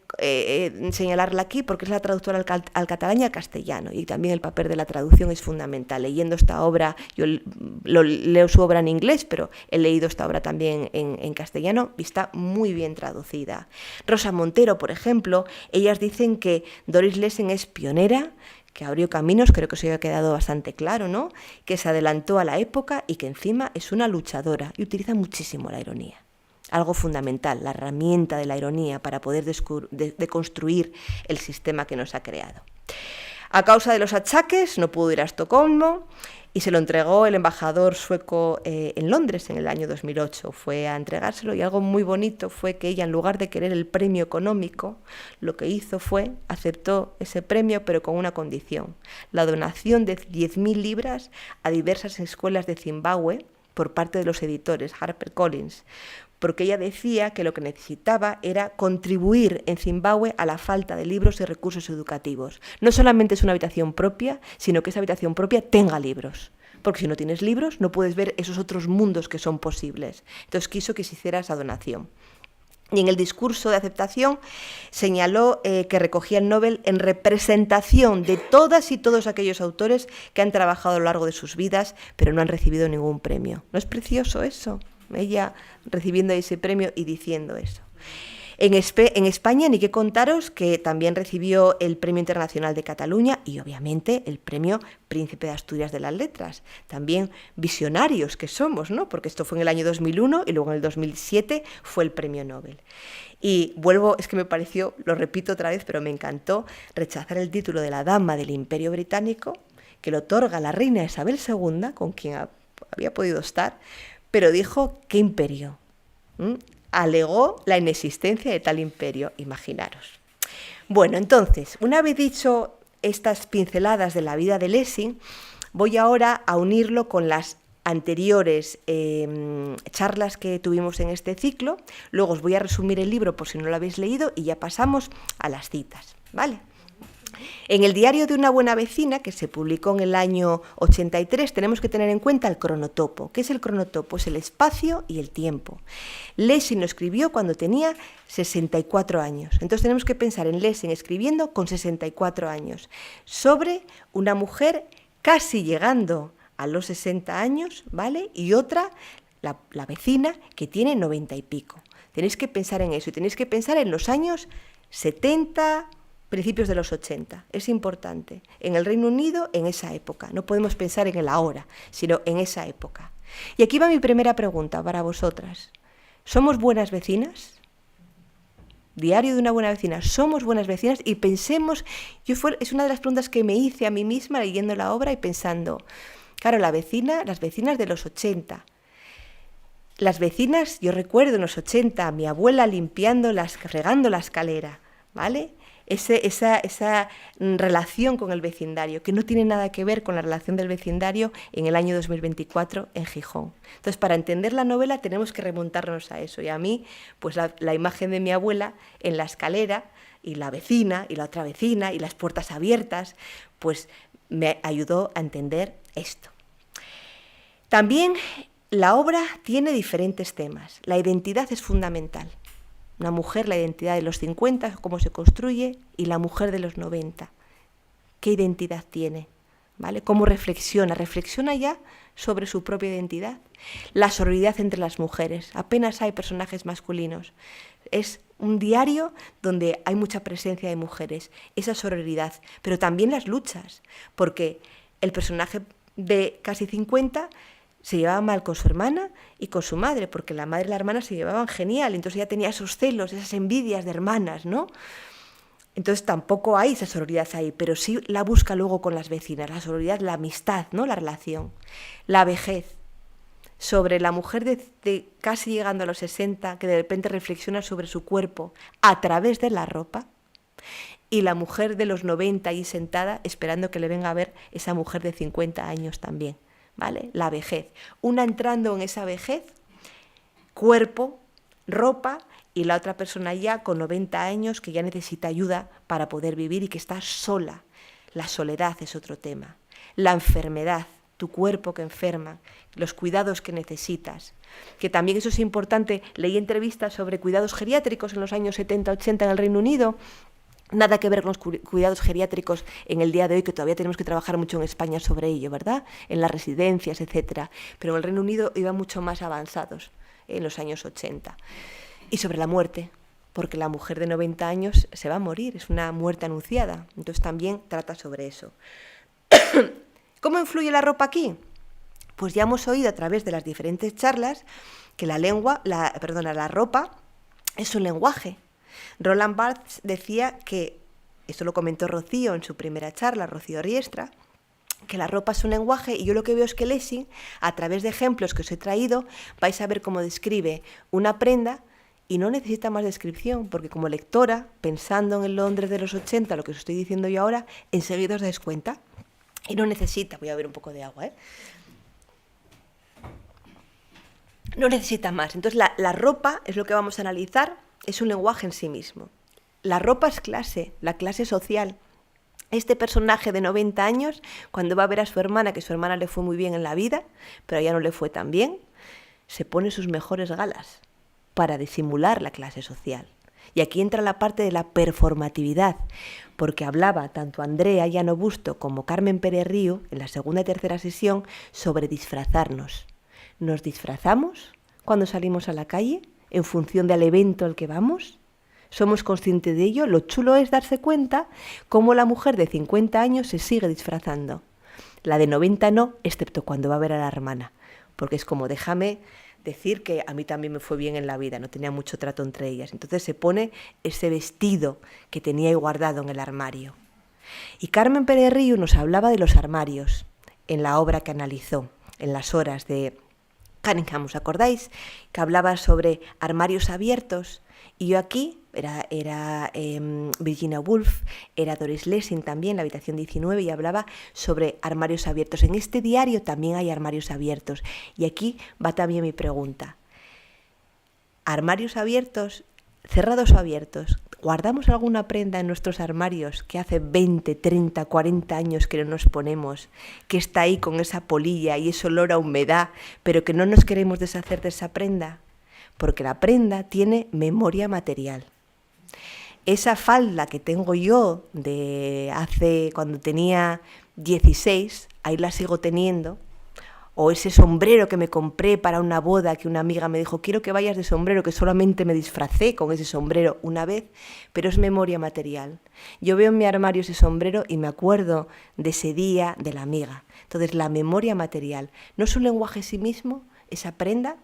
señalarla aquí porque es la traductora al catalán y al castellano, y también el papel de la traducción es fundamental. Leyendo esta obra, yo leo su obra en inglés, pero he leído esta obra también en castellano y está muy bien traducida. Rosa Montero, por ejemplo, ellas dicen que Doris Lessing es pionera, que abrió caminos, creo que eso ya ha quedado bastante claro, ¿no? Que se adelantó a la época y que encima es una luchadora y utiliza muchísimo la ironía. Algo fundamental, la herramienta de la ironía para poder deconstruir el sistema que nos ha creado. A causa de los achaques no pudo ir a Estocolmo y se lo entregó el embajador sueco en Londres en el año 2008. Fue a entregárselo y algo muy bonito fue que ella, en lugar de querer el premio económico, lo que hizo fue aceptó ese premio, pero con una condición: la donación de 10.000 libras a diversas escuelas de Zimbabue por parte de los editores HarperCollins, porque ella decía que lo que necesitaba era contribuir en Zimbabue a la falta de libros y recursos educativos. No solamente es una habitación propia, sino que esa habitación propia tenga libros, porque si no tienes libros no puedes ver esos otros mundos que son posibles. Entonces quiso que se hiciera esa donación. Y en el discurso de aceptación señaló que recogía el Nobel en representación de todas y todos aquellos autores que han trabajado a lo largo de sus vidas, pero no han recibido ningún premio. ¿No es precioso eso? Ella recibiendo ese premio y diciendo eso. En España, ni qué contaros, que también recibió el Premio Internacional de Cataluña y, obviamente, el Premio Príncipe de Asturias de las Letras. También visionarios que somos, ¿no? Porque esto fue en el año 2001 y luego en el 2007 fue el Premio Nobel. Y vuelvo, es que me pareció, lo repito otra vez, pero me encantó rechazar el título de la Dama del Imperio Británico, que lo otorga la reina Isabel II, con quien había podido estar, pero dijo, ¿qué imperio? Alegó la inexistencia de tal imperio, imaginaros. Bueno, entonces, una vez dicho estas pinceladas de la vida de Lessing, voy ahora a unirlo con las anteriores charlas que tuvimos en este ciclo. Luego os voy a resumir el libro por si no lo habéis leído y ya pasamos a las citas, ¿vale? En el diario de una buena vecina, que se publicó en el año 83, tenemos que tener en cuenta el cronotopo. ¿Qué es el cronotopo? Es el espacio y el tiempo. Lessing lo escribió cuando tenía 64 años. Entonces tenemos que pensar en Lessing escribiendo con 64 años, sobre una mujer casi llegando a los 60 años, ¿vale? Y otra, la vecina, que tiene 90 y pico. Tenéis que pensar en eso y tenéis que pensar en los años 70, principios de los 80, es importante. En el Reino Unido, en esa época. No podemos pensar en el ahora, sino en esa época. Y aquí va mi primera pregunta para vosotras. ¿Somos buenas vecinas? Diario de una buena vecina. ¿Somos buenas vecinas? Y pensemos, es una de las preguntas que me hice a mí misma leyendo la obra y pensando, claro, las vecinas de los 80. Las vecinas, yo recuerdo en los 80, a mi abuela regando la escalera, ¿vale? Esa relación con el vecindario, que no tiene nada que ver con la relación del vecindario en el año 2024 en Gijón. Entonces, para entender la novela tenemos que remontarnos a eso. Y a mí, pues la imagen de mi abuela en la escalera, y la vecina, y la otra vecina, y las puertas abiertas, pues me ayudó a entender esto. También la obra tiene diferentes temas. La identidad es fundamental. Una mujer, la identidad de los 50, cómo se construye, y la mujer de los 90, qué identidad tiene, ¿vale? Cómo reflexiona ya sobre su propia identidad. La sororidad entre las mujeres, apenas hay personajes masculinos. Es un diario donde hay mucha presencia de mujeres, esa sororidad, pero también las luchas, porque el personaje de casi 50 se llevaba mal con su hermana y con su madre, porque la madre y la hermana se llevaban genial, entonces ella tenía esos celos, esas envidias de hermanas, ¿no? Entonces tampoco hay esa sororidad ahí, pero sí la busca luego con las vecinas, la sororidad, la amistad, ¿no? La relación. La vejez, sobre la mujer de casi llegando a los 60, que de repente reflexiona sobre su cuerpo a través de la ropa, y la mujer de los 90 ahí sentada esperando que le venga a ver esa mujer de 50 años también, ¿vale? La vejez. Una entrando en esa vejez, cuerpo, ropa, y la otra persona ya con 90 años que ya necesita ayuda para poder vivir y que está sola. La soledad es otro tema. La enfermedad, tu cuerpo que enferma, los cuidados que necesitas. Que también eso es importante. Leí entrevistas sobre cuidados geriátricos en los años 70-80 en el Reino Unido. Nada que ver con los cuidados geriátricos en el día de hoy, que todavía tenemos que trabajar mucho en España sobre ello, ¿verdad? En las residencias, etcétera. Pero en el Reino Unido iban mucho más avanzados en los años 80. Y sobre la muerte, porque la mujer de 90 años se va a morir, es una muerte anunciada. Entonces también trata sobre eso. ¿Cómo influye la ropa aquí? Pues ya hemos oído a través de las diferentes charlas que la ropa es un lenguaje. Roland Barthes decía que, esto lo comentó Rocío en su primera charla, Rocío Riestra, que la ropa es un lenguaje, y yo lo que veo es que Lessing, a través de ejemplos que os he traído, vais a ver cómo describe una prenda y no necesita más descripción, porque como lectora, pensando en el Londres de los 80, lo que os estoy diciendo yo ahora, enseguida os dais cuenta. Y no necesita, voy a beber un poco de agua, no necesita más. Entonces la ropa, es lo que vamos a analizar, es un lenguaje en sí mismo. La ropa es clase, la clase social. Este personaje de 90 años, cuando va a ver a su hermana, que su hermana le fue muy bien en la vida, pero a ella no le fue tan bien, se pone sus mejores galas para disimular la clase social. Y aquí entra la parte de la performatividad, porque hablaba tanto Andrea Llano Busto como Carmen Pérez Río en la segunda y tercera sesión sobre disfrazarnos. ¿Nos disfrazamos cuando salimos a la calle en función del evento al que vamos? ¿Somos conscientes de ello? Lo chulo es darse cuenta cómo la mujer de 50 años se sigue disfrazando. La de 90 no, excepto cuando va a ver a la hermana, porque es como, déjame decir que a mí también me fue bien en la vida, no tenía mucho trato entre ellas. Entonces se pone ese vestido que tenía ahí guardado en el armario. Y Carmen Pérez Río nos hablaba de los armarios en la obra que analizó, en las horas de Cunningham, ¿os acordáis? Que hablaba sobre armarios abiertos. Y yo aquí, era Virginia Woolf, era Doris Lessing también, la habitación 19, y hablaba sobre armarios abiertos. En este diario también hay armarios abiertos. Y aquí va también mi pregunta. ¿Armarios abiertos, cerrados o abiertos? ¿Guardamos alguna prenda en nuestros armarios que hace 20, 30, 40 años que no nos ponemos, que está ahí con esa polilla y ese olor a humedad, pero que no nos queremos deshacer de esa prenda? Porque la prenda tiene memoria material. Esa falda que tengo yo de hace cuando tenía 16, ahí la sigo teniendo. O ese sombrero que me compré para una boda, que una amiga me dijo, quiero que vayas de sombrero, que solamente me disfracé con ese sombrero una vez, pero es memoria material. Yo veo en mi armario ese sombrero y me acuerdo de ese día de la amiga. Entonces, la memoria material, ¿no es un lenguaje en sí mismo, esa prenda?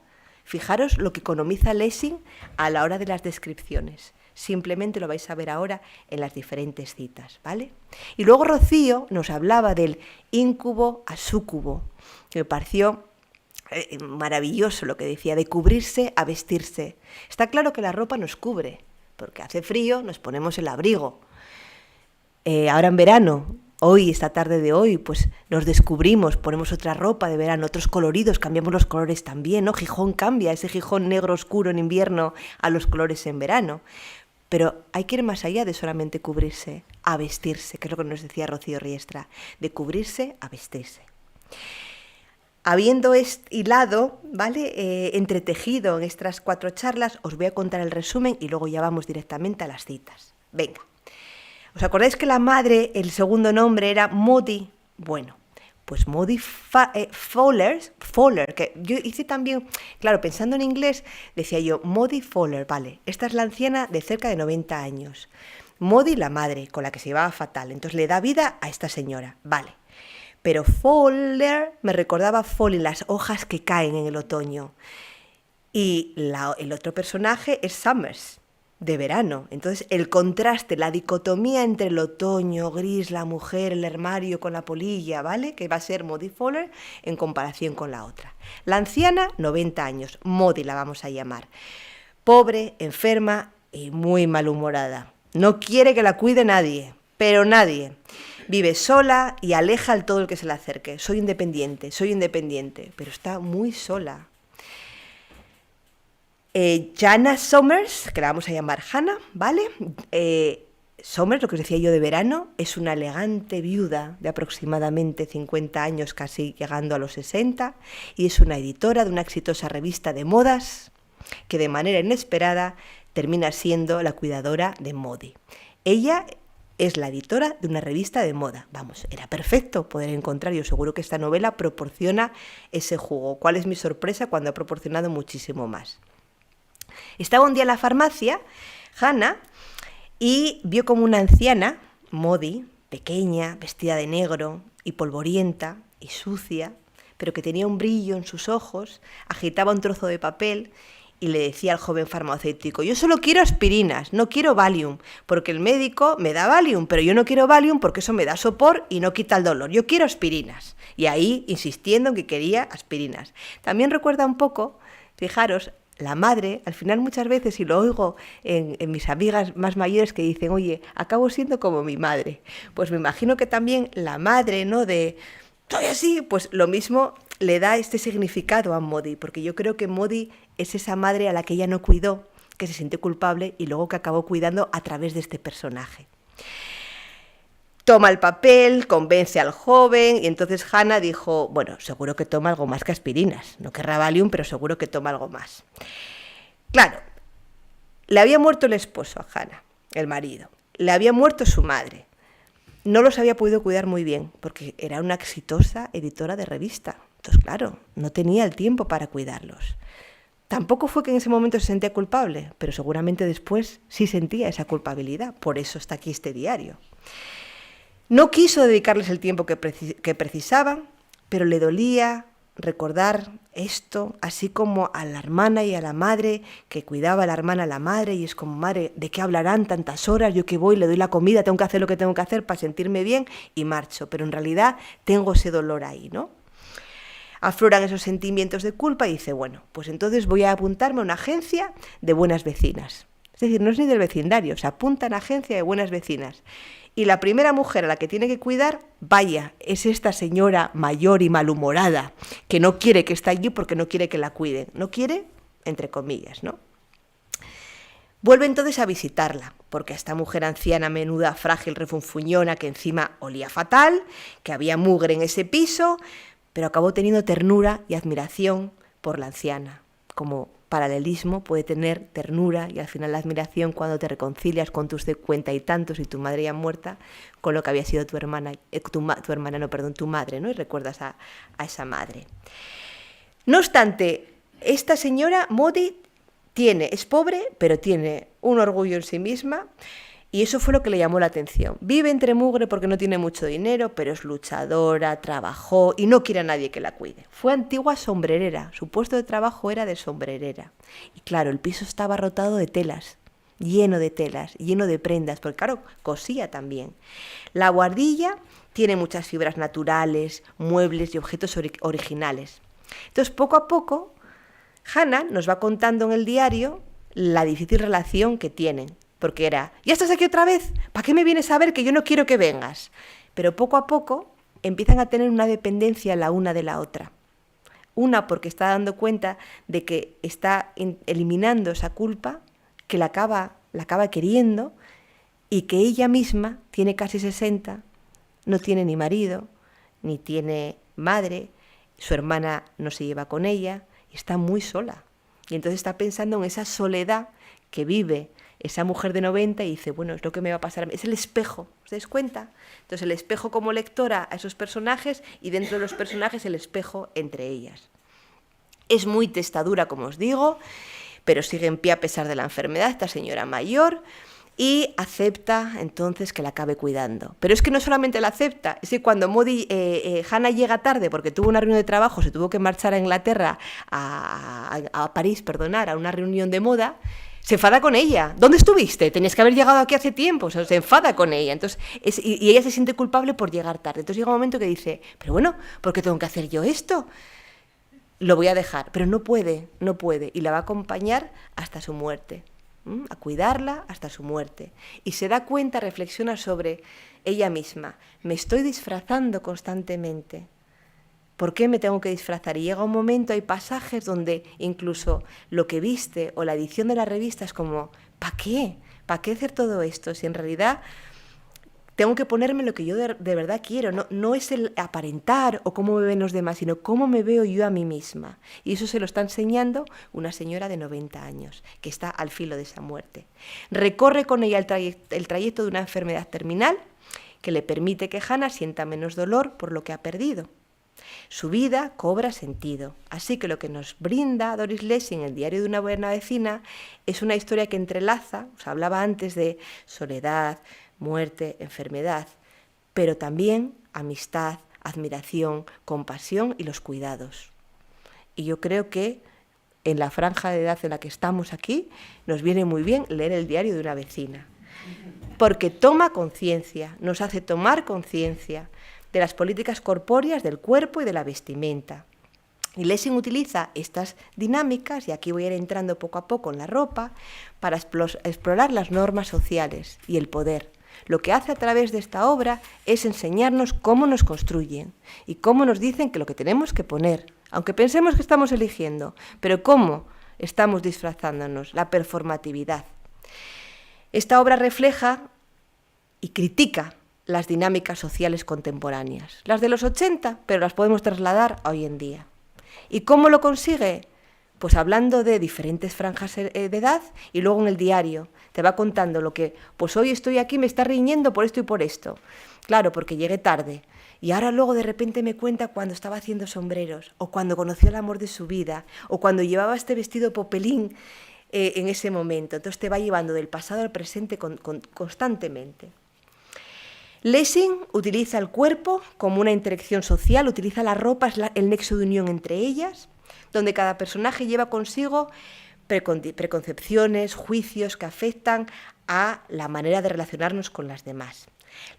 Fijaros lo que economiza Lessing a la hora de las descripciones. Simplemente lo vais a ver ahora en las diferentes citas, ¿vale? Y luego Rocío nos hablaba del íncubo a súcubo, que me pareció maravilloso lo que decía, de cubrirse a vestirse. Está claro que la ropa nos cubre, porque hace frío, nos ponemos el abrigo. Ahora en verano, hoy, esta tarde de hoy, pues nos descubrimos, ponemos otra ropa de verano, otros coloridos, cambiamos los colores también, ¿no? Gijón cambia, ese Gijón negro oscuro en invierno a los colores en verano. Pero hay que ir más allá de solamente cubrirse a vestirse, que es lo que nos decía Rocío Riestra, de cubrirse a vestirse. habiendo hilado, ¿vale? Entretejido en estas 4 charlas, os voy a contar el resumen y luego ya vamos directamente a las citas. Venga. ¿Os acordáis que la madre, el segundo nombre era Maudie? Bueno, pues Maudie Fowler, que yo hice también, claro, pensando en inglés, decía yo, Maudie Fowler, vale, esta es la anciana de cerca de 90 años. Maudie, la madre, con la que se llevaba fatal, entonces le da vida a esta señora, vale. Pero Fowler me recordaba Falling, las hojas que caen en el otoño. Y el otro personaje es Summers, de verano. Entonces el contraste, la dicotomía entre el otoño, gris, la mujer, el armario con la polilla, ¿vale? Que va a ser Maudie Fowler en comparación con la otra. La anciana, 90 años, Maudie la vamos a llamar. Pobre, enferma y muy malhumorada. No quiere que la cuide nadie, pero nadie. Vive sola y aleja a todo el que se le acerque. Soy independiente, pero está muy sola. Jana Summers, que la vamos a llamar Hannah, ¿vale? Summers, lo que os decía yo de verano, es una elegante viuda de aproximadamente 50 años, casi llegando a los 60, y es una editora de una exitosa revista de modas que de manera inesperada termina siendo la cuidadora de Maudie. Ella es la editora de una revista de moda. Vamos, era perfecto poder encontrar. Yo seguro que esta novela proporciona ese jugo. ¿Cuál es mi sorpresa cuando ha proporcionado muchísimo más? Estaba un día en la farmacia, Hannah, y vio como una anciana, Maudie, pequeña, vestida de negro y polvorienta y sucia, pero que tenía un brillo en sus ojos, agitaba un trozo de papel y le decía al joven farmacéutico, yo solo quiero aspirinas, no quiero Valium, porque el médico me da Valium, pero yo no quiero Valium porque eso me da sopor y no quita el dolor, yo quiero aspirinas. Y ahí insistiendo en que quería aspirinas. También recuerda un poco, fijaros, la madre, al final muchas veces, y lo oigo en mis amigas más mayores que dicen, oye, acabo siendo como mi madre. Pues me imagino que también la madre, ¿no? De, soy así, pues lo mismo le da este significado a Maudie, porque yo creo que Maudie es esa madre a la que ella no cuidó, que se siente culpable y luego que acabó cuidando a través de este personaje. Toma el papel, convence al joven y entonces Hannah dijo, bueno, seguro que toma algo más que aspirinas, no querrá Valium, pero seguro que toma algo más. Claro, le había muerto el esposo a Hannah, el marido, le había muerto su madre. No los había podido cuidar muy bien, porque era una exitosa editora de revista. Entonces, claro, no tenía el tiempo para cuidarlos. Tampoco fue que en ese momento se sentía culpable, pero seguramente después sí sentía esa culpabilidad. Por eso está aquí este diario. No quiso dedicarles el tiempo que precisaban, pero le dolía recordar esto, así como a la hermana y a la madre, que cuidaba a la hermana a la madre, y es como, madre, ¿de qué hablarán tantas horas? Yo que voy, le doy la comida, tengo que hacer lo que tengo que hacer para sentirme bien y marcho, pero en realidad tengo ese dolor ahí, ¿no? Afloran esos sentimientos de culpa y dice, bueno, pues entonces voy a apuntarme a una agencia de buenas vecinas. Es decir, no es ni del vecindario, se apunta a una agencia de buenas vecinas. Y la primera mujer a la que tiene que cuidar, vaya, es esta señora mayor y malhumorada, que no quiere que esté allí porque no quiere que la cuiden. No quiere, entre comillas, ¿no? Vuelve entonces a visitarla, porque a esta mujer anciana, menuda, frágil, refunfuñona, que encima olía fatal, que había mugre en ese piso, pero acabó teniendo ternura y admiración por la anciana. Como paralelismo puede tener ternura y al final la admiración cuando te reconcilias con tus 50 y tantos y tu madre ya muerta con lo que había sido tu madre, ¿no? Y recuerdas a esa madre. No obstante, esta señora Maudie es pobre, pero tiene un orgullo en sí misma. Y eso fue lo que le llamó la atención. Vive entre mugre porque no tiene mucho dinero, pero es luchadora, trabajó y no quiere a nadie que la cuide. Fue antigua sombrerera, su puesto de trabajo era de sombrerera. Y claro, el piso estaba rotado de telas, lleno de prendas, porque claro, cosía también. La buhardilla tiene muchas fibras naturales, muebles y objetos originales. Entonces, poco a poco, Hannah nos va contando en el diario la difícil relación que tienen. Porque era, ¿ya estás aquí otra vez? ¿Para qué me vienes a ver que yo no quiero que vengas? Pero poco a poco empiezan a tener una dependencia la una de la otra. Una porque está dando cuenta de que está eliminando esa culpa, que la acaba queriendo y que ella misma tiene casi 60, no tiene ni marido, ni tiene madre su hermana no se lleva con ella y está muy sola. Y entonces está pensando en esa soledad que vive esa mujer de 90 y dice, bueno, es lo que me va a pasar a mí. Es el espejo, ¿os dais cuenta? Entonces el espejo como lectora a esos personajes y dentro de los personajes el espejo entre ellas. Es muy testadura, como os digo, pero sigue en pie a pesar de la enfermedad, esta señora mayor, y acepta entonces que la acabe cuidando. Pero es que no solamente la acepta, es que cuando Hannah llega tarde porque tuvo una reunión de trabajo, se tuvo que marchar a Inglaterra, a París, perdonar, a una reunión de moda, se enfada con ella. ¿Dónde estuviste? Tenías que haber llegado aquí hace tiempo. O sea, se enfada con ella. Entonces, y ella se siente culpable por llegar tarde. Entonces llega un momento que dice, pero bueno, ¿por qué tengo que hacer yo esto? Lo voy a dejar, pero no puede, y la va a acompañar hasta su muerte, a cuidarla hasta su muerte. Y se da cuenta, reflexiona sobre ella misma, me estoy disfrazando constantemente, ¿por qué me tengo que disfrazar? Y llega un momento, hay pasajes donde incluso lo que viste o la edición de la revista es como, ¿para qué? ¿Para qué hacer todo esto? Si en realidad tengo que ponerme lo que yo de verdad quiero. No es el aparentar o cómo me ven los demás, sino cómo me veo yo a mí misma. Y eso se lo está enseñando una señora de 90 años, que está al filo de esa muerte. Recorre con ella el trayecto de una enfermedad terminal que le permite que Hannah sienta menos dolor por lo que ha perdido. Su vida cobra sentido. Así que lo que nos brinda Doris Lessing, el diario de una buena vecina, es una historia que entrelaza, os hablaba antes de soledad, muerte, enfermedad, pero también amistad, admiración, compasión y los cuidados. Y yo creo que en la franja de edad en la que estamos aquí, nos viene muy bien leer el diario de una vecina, porque toma conciencia, nos hace tomar conciencia de las políticas corpóreas del cuerpo y de la vestimenta. Y Lessing utiliza estas dinámicas, y aquí voy a ir entrando poco a poco en la ropa, para explorar las normas sociales y el poder. Lo que hace a través de esta obra es enseñarnos cómo nos construyen y cómo nos dicen que lo que tenemos que poner, aunque pensemos que estamos eligiendo, pero cómo estamos disfrazándonos, la performatividad. Esta obra refleja y critica las dinámicas sociales contemporáneas, las de los 80, pero las podemos trasladar a hoy en día. ¿Y cómo lo consigue? Pues hablando de diferentes franjas de edad y luego en el diario te va contando lo que, pues hoy estoy aquí, me está riñendo por esto y por esto. Claro, porque llegué tarde. Y ahora luego de repente me cuenta cuando estaba haciendo sombreros, o cuando conoció el amor de su vida, o cuando llevaba este vestido popelín en ese momento. Entonces te va llevando del pasado al presente constantemente. Lessing utiliza el cuerpo como una interacción social, utiliza la ropa, es el nexo de unión entre ellas, donde cada personaje lleva consigo preconcepciones, juicios que afectan a la manera de relacionarnos con las demás.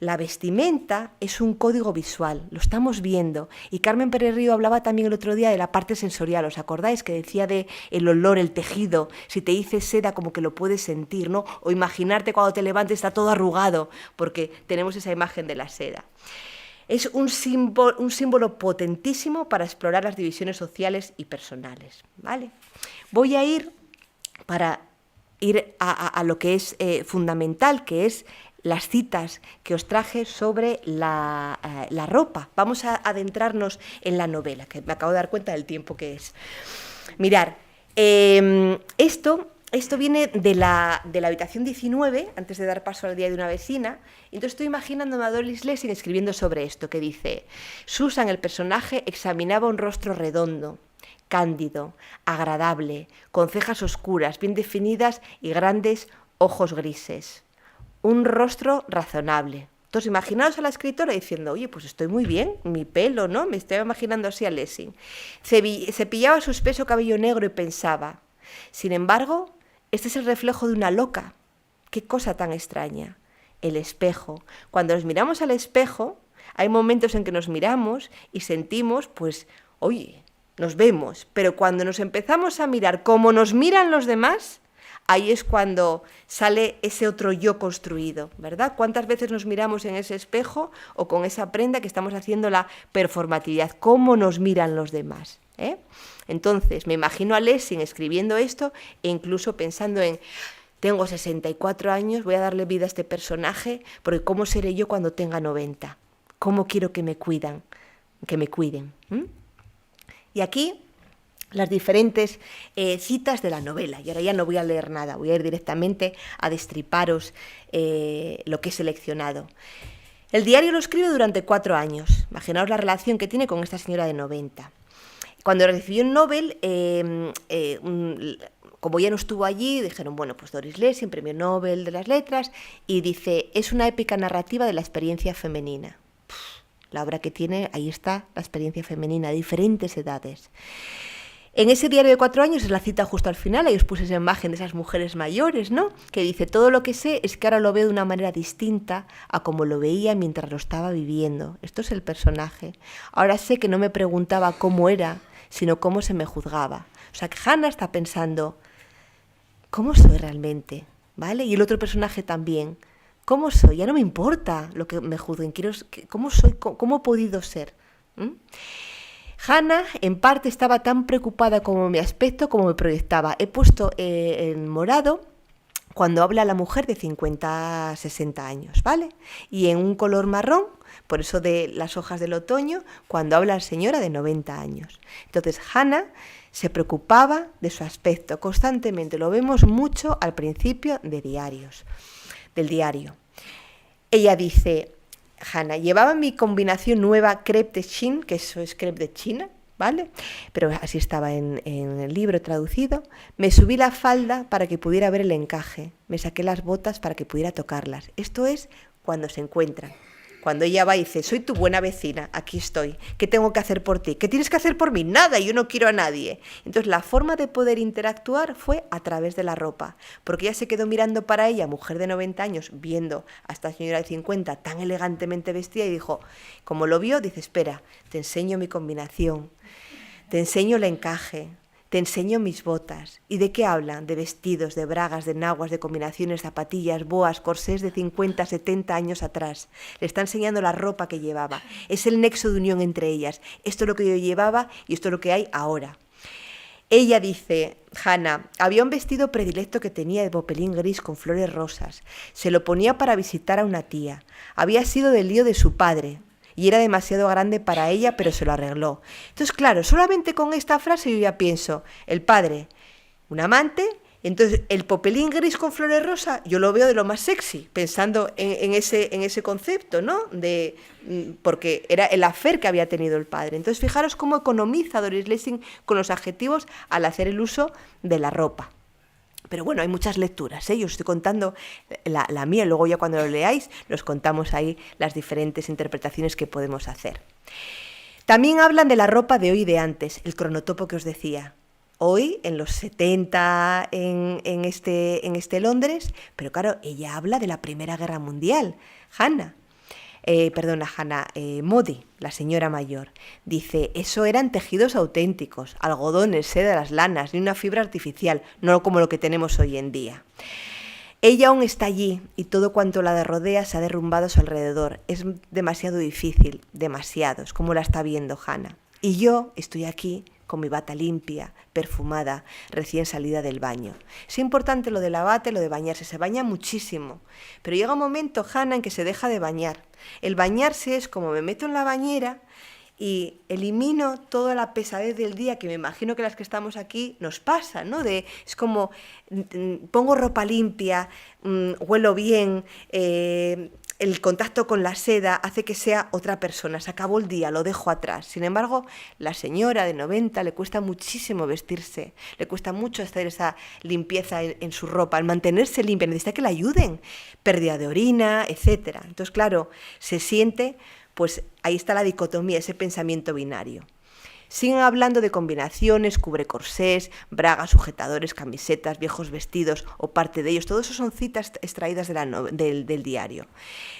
La vestimenta es un código visual, lo estamos viendo. Y Carmen Pérez Río hablaba también el otro día de la parte sensorial, ¿os acordáis? Que decía de el olor, el tejido, si te dice seda como que lo puedes sentir, ¿no? O imaginarte cuando te levantes está todo arrugado, porque tenemos esa imagen de la seda. Es un símbolo potentísimo para explorar las divisiones sociales y personales, ¿vale? Voy a ir a lo que es fundamental, que es las citas que os traje sobre la ropa. Vamos a adentrarnos en la novela, que me acabo de dar cuenta del tiempo que es. Mirar, esto viene de la habitación 19, antes de dar paso al día de una vecina. Entonces estoy imaginándome a Doris Lessing escribiendo sobre esto, que dice: Susan, el personaje, examinaba un rostro redondo, cándido, agradable, con cejas oscuras, bien definidas y grandes ojos grises. Un rostro razonable. Entonces, imaginaos a la escritora diciendo, oye, pues estoy muy bien, mi pelo, ¿no? Me estoy imaginando así a Lessing. Cepillaba su espeso cabello negro y pensaba, sin embargo, este es el reflejo de una loca. Qué cosa tan extraña. El espejo. Cuando nos miramos al espejo, hay momentos en que nos miramos y sentimos, pues, oye, nos vemos. Pero cuando nos empezamos a mirar como nos miran los demás, ahí es cuando sale ese otro yo construido, ¿verdad? ¿Cuántas veces nos miramos en ese espejo o con esa prenda que estamos haciendo la performatividad? ¿Cómo nos miran los demás? Entonces, me imagino a Lessing escribiendo esto e incluso pensando en, tengo 64 años, voy a darle vida a este personaje, porque ¿cómo seré yo cuando tenga 90? ¿Cómo quiero que me cuiden? Y aquí las diferentes citas de la novela. Y ahora ya no voy a leer nada, voy a ir directamente a destriparos lo que he seleccionado. El diario lo escribe durante 4 años. Imaginaos la relación que tiene con esta señora de 90. Cuando recibió el Nobel, como ya no estuvo allí, dijeron, bueno, pues Doris Lessing, premio Nobel de las letras, y dice, es una épica narrativa de la experiencia femenina. La obra que tiene, ahí está, la experiencia femenina, de diferentes edades. En ese diario de 4 años es la cita justo al final, ahí os puse esa imagen de esas mujeres mayores, ¿no? Que dice, todo lo que sé es que ahora lo veo de una manera distinta a como lo veía mientras lo estaba viviendo. Esto es el personaje. Ahora sé que no me preguntaba cómo era, sino cómo se me juzgaba. O sea, que Hannah está pensando, ¿cómo soy realmente? ¿Vale? Y el otro personaje también, ¿cómo soy? Ya no me importa lo que me juzguen, quiero, ¿cómo soy? ¿Cómo he podido ser? Hannah, en parte, estaba tan preocupada como mi aspecto como me proyectaba. He puesto en morado cuando habla la mujer de 50 a 60 años, ¿vale? Y en un color marrón, por eso de las hojas del otoño, cuando habla la señora de 90 años. Entonces, Hannah se preocupaba de su aspecto constantemente. Lo vemos mucho al principio del diario. Ella dice, Hannah, llevaba mi combinación nueva crepe de Chine, que eso es crepe de China, ¿vale? Pero así estaba en el libro traducido. Me subí la falda para que pudiera ver el encaje. Me saqué las botas para que pudiera tocarlas. Esto es cuando se encuentran. Cuando ella va y dice, soy tu buena vecina, aquí estoy, ¿qué tengo que hacer por ti? ¿Qué tienes que hacer por mí? Nada, yo no quiero a nadie. Entonces la forma de poder interactuar fue a través de la ropa, porque ella se quedó mirando para ella, mujer de 90 años, viendo a esta señora de 50 tan elegantemente vestida y dijo, como lo vio, dice, espera, te enseño mi combinación, te enseño el encaje, te enseño mis botas. ¿Y de qué hablan? De vestidos, de bragas, de naguas, de combinaciones, zapatillas, boas, corsés de 50, 70 años atrás. Le está enseñando la ropa que llevaba. Es el nexo de unión entre ellas. Esto es lo que yo llevaba y esto es lo que hay ahora. Ella dice, Hannah, había un vestido predilecto que tenía de bopelín gris con flores rosas. Se lo ponía para visitar a una tía. Había sido del lío de su padre. Y era demasiado grande para ella, pero se lo arregló. Entonces, claro, solamente con esta frase yo ya pienso, el padre, un amante, entonces el popelín gris con flores rosa, yo lo veo de lo más sexy, pensando en ese concepto, ¿no? Porque era el affair que había tenido el padre. Entonces, fijaros cómo economiza Doris Lessing con los adjetivos al hacer el uso de la ropa. Pero bueno, hay muchas lecturas, ¿eh? Yo os estoy contando la mía, luego ya cuando lo leáis nos contamos ahí las diferentes interpretaciones que podemos hacer. También hablan de la ropa de hoy y de antes, el cronotopo que os decía. Hoy, en los 70, en este Londres, pero claro, ella habla de la Primera Guerra Mundial, Maudie, la señora mayor, dice, eso eran tejidos auténticos, algodones, seda, las lanas, ni una fibra artificial, no como lo que tenemos hoy en día. Ella aún está allí y todo cuanto la rodea se ha derrumbado a su alrededor. Es demasiado difícil, demasiado, es como la está viendo Hannah. Y yo estoy aquí con mi bata limpia, perfumada, recién salida del baño. Es importante lo de la bata y lo de bañarse, se baña muchísimo, pero llega un momento, Hannah, en que se deja de bañar. El bañarse es como me meto en la bañera y elimino toda la pesadez del día, que me imagino que las que estamos aquí nos pasa, ¿no? Es como, pongo ropa limpia, huelo bien, el contacto con la seda hace que sea otra persona, se acabó el día, lo dejo atrás. Sin embargo, la señora de 90 le cuesta muchísimo vestirse, le cuesta mucho hacer esa limpieza en su ropa, al mantenerse limpia, necesita que la ayuden, pérdida de orina, etc. Entonces, claro, se siente, pues ahí está la dicotomía, ese pensamiento binario. Siguen hablando de combinaciones, cubrecorsés, bragas, sujetadores, camisetas, viejos vestidos o parte de ellos. Todo eso son citas extraídas del diario.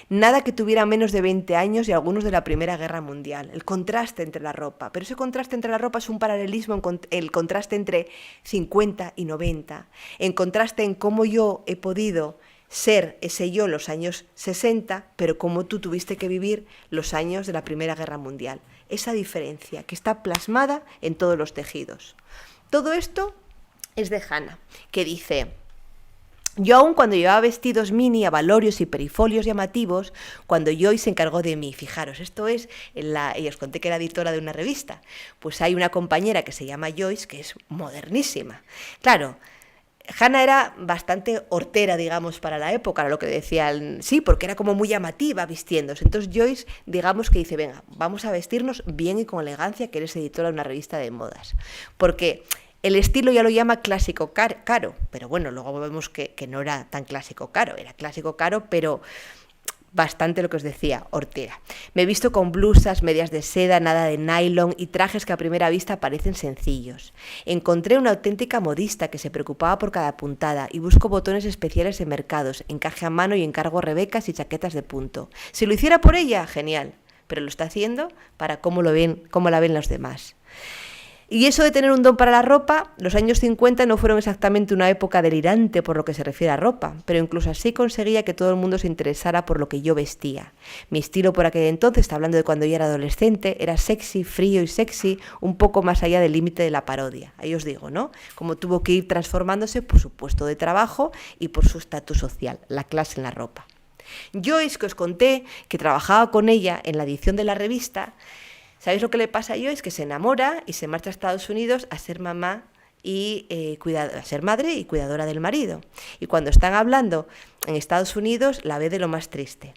Nada que tuviera menos de 20 años y algunos de la Primera Guerra Mundial. El contraste entre la ropa. Pero ese contraste entre la ropa es un paralelismo, el contraste entre 50 y 90. En contraste en cómo yo he podido ser ese yo en los años 60, pero como tú tuviste que vivir los años de la Primera Guerra Mundial. Esa diferencia que está plasmada en todos los tejidos. Todo esto es de Hannah, que dice, Yo aún cuando llevaba vestidos mini, abalorios y perifolios llamativos, cuando Joyce se encargó de mí, fijaros, esto es, y os conté que era editora de una revista, pues hay una compañera que se llama Joyce que es modernísima. Claro, Hannah era bastante hortera, digamos, para la época, era lo que decían, sí, porque era como muy llamativa vistiéndose. Entonces Joyce, digamos que dice, venga, vamos a vestirnos bien y con elegancia, que eres editora de una revista de modas. Porque el estilo ya lo llama clásico caro, pero bueno, luego vemos que no era tan clásico caro, era clásico caro, pero bastante lo que os decía, hortera. Me he visto con blusas, medias de seda, nada de nylon y trajes que a primera vista parecen sencillos. Encontré una auténtica modista que se preocupaba por cada puntada y busco botones especiales en mercados, encaje a mano y encargo rebecas y chaquetas de punto. Si lo hiciera por ella, genial, pero lo está haciendo para cómo la ven los demás. Y eso de tener un don para la ropa, los años 50 no fueron exactamente una época delirante por lo que se refiere a ropa, pero incluso así conseguía que todo el mundo se interesara por lo que yo vestía. Mi estilo por aquel entonces, está hablando de cuando yo era adolescente, era sexy, frío y sexy, un poco más allá del límite de la parodia. Ahí os digo, ¿no? Como tuvo que ir transformándose por su puesto de trabajo y por su estatus social, la clase en la ropa. Joyce, que os conté que trabajaba con ella en la edición de la revista, ¿sabéis lo que le pasa a Joyce? Que se enamora y se marcha a Estados Unidos a ser mamá y a ser madre y cuidadora del marido. Y cuando están hablando en Estados Unidos, la ve de lo más triste.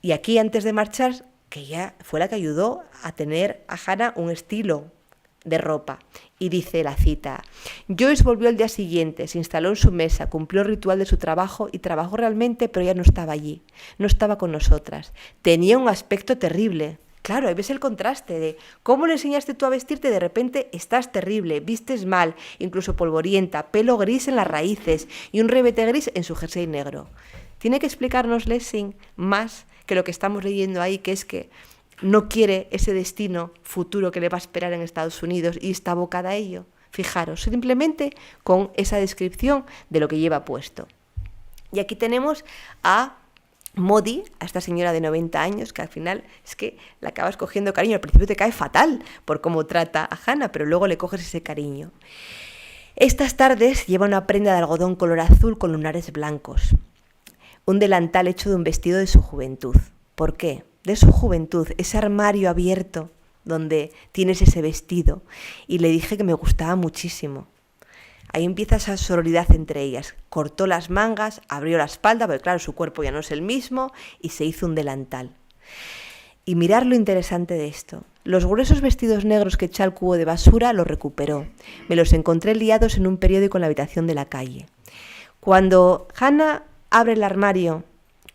Y aquí, antes de marchar, que ella fue la que ayudó a tener a Hannah un estilo de ropa. Y dice la cita, Joyce volvió al día siguiente, se instaló en su mesa, cumplió el ritual de su trabajo y trabajó realmente, pero ella no estaba allí, no estaba con nosotras. Tenía un aspecto terrible. Claro, ahí ves el contraste de cómo le enseñaste tú a vestirte, de repente estás terrible, vistes mal, incluso polvorienta, pelo gris en las raíces y un rebete gris en su jersey negro. Tiene que explicarnos Lessing más que lo que estamos leyendo ahí, que es que no quiere ese destino futuro que le va a esperar en Estados Unidos y está abocada a ello. Fijaros, simplemente con esa descripción de lo que lleva puesto. Y aquí tenemos a Modi, a esta señora de 90 años, que al final es que la acabas cogiendo cariño. Al principio te cae fatal por cómo trata a Hannah, pero luego le coges ese cariño. Estas tardes lleva una prenda de algodón color azul con lunares blancos, un delantal hecho de un vestido de su juventud. ¿Por qué? De su juventud, ese armario abierto donde tienes ese vestido. Y le dije que me gustaba muchísimo. Ahí empieza esa sororidad entre ellas. Cortó las mangas, abrió la espalda, porque claro, su cuerpo ya no es el mismo, y se hizo un delantal. Y mirad lo interesante de esto. Los gruesos vestidos negros que eché al cubo de basura los recuperó. Me los encontré liados en un periódico en la habitación de la calle. Cuando Hannah abre el armario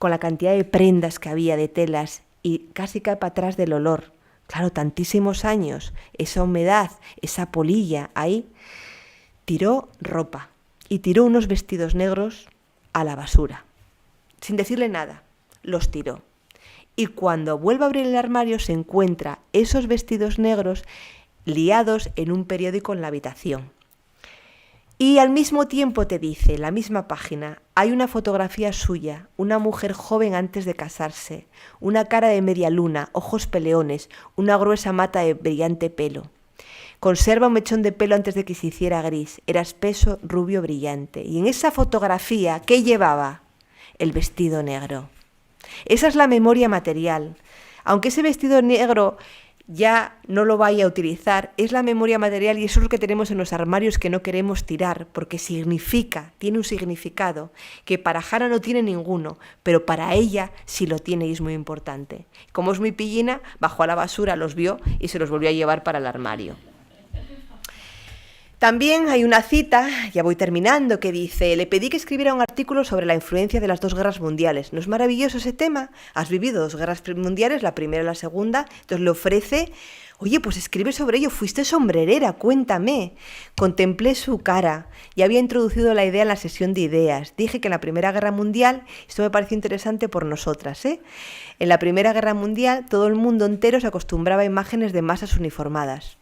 con la cantidad de prendas que había de telas y casi cae para atrás del olor, claro, tantísimos años, esa humedad, esa polilla ahí, tiró ropa y tiró unos vestidos negros a la basura. Sin decirle nada, los tiró. Y cuando vuelve a abrir el armario se encuentra esos vestidos negros liados en un periódico en la habitación. Y al mismo tiempo te dice, en la misma página, hay una fotografía suya, una mujer joven antes de casarse, una cara de media luna, ojos peleones, una gruesa mata de brillante pelo. Conserva un mechón de pelo antes de que se hiciera gris, era espeso, rubio, brillante. Y en esa fotografía, ¿qué llevaba? El vestido negro. Esa es la memoria material. Aunque ese vestido negro ya no lo vaya a utilizar, es la memoria material y eso es lo que tenemos en los armarios que no queremos tirar, porque tiene un significado que para Hannah no tiene ninguno, pero para ella sí lo tiene y es muy importante. Como es muy pillina, bajó a la basura, los vio y se los volvió a llevar para el armario. También hay una cita, ya voy terminando, que dice, le pedí que escribiera un artículo sobre la influencia de las dos guerras mundiales. ¿No es maravilloso ese tema? Has vivido dos guerras mundiales, la primera y la segunda, entonces le ofrece, oye, pues escribe sobre ello, fuiste sombrerera, cuéntame. Contemplé su cara y había introducido la idea en la sesión de ideas. Dije que en la Primera Guerra Mundial, esto me pareció interesante por nosotras, en la Primera Guerra Mundial todo el mundo entero se acostumbraba a imágenes de masas uniformadas.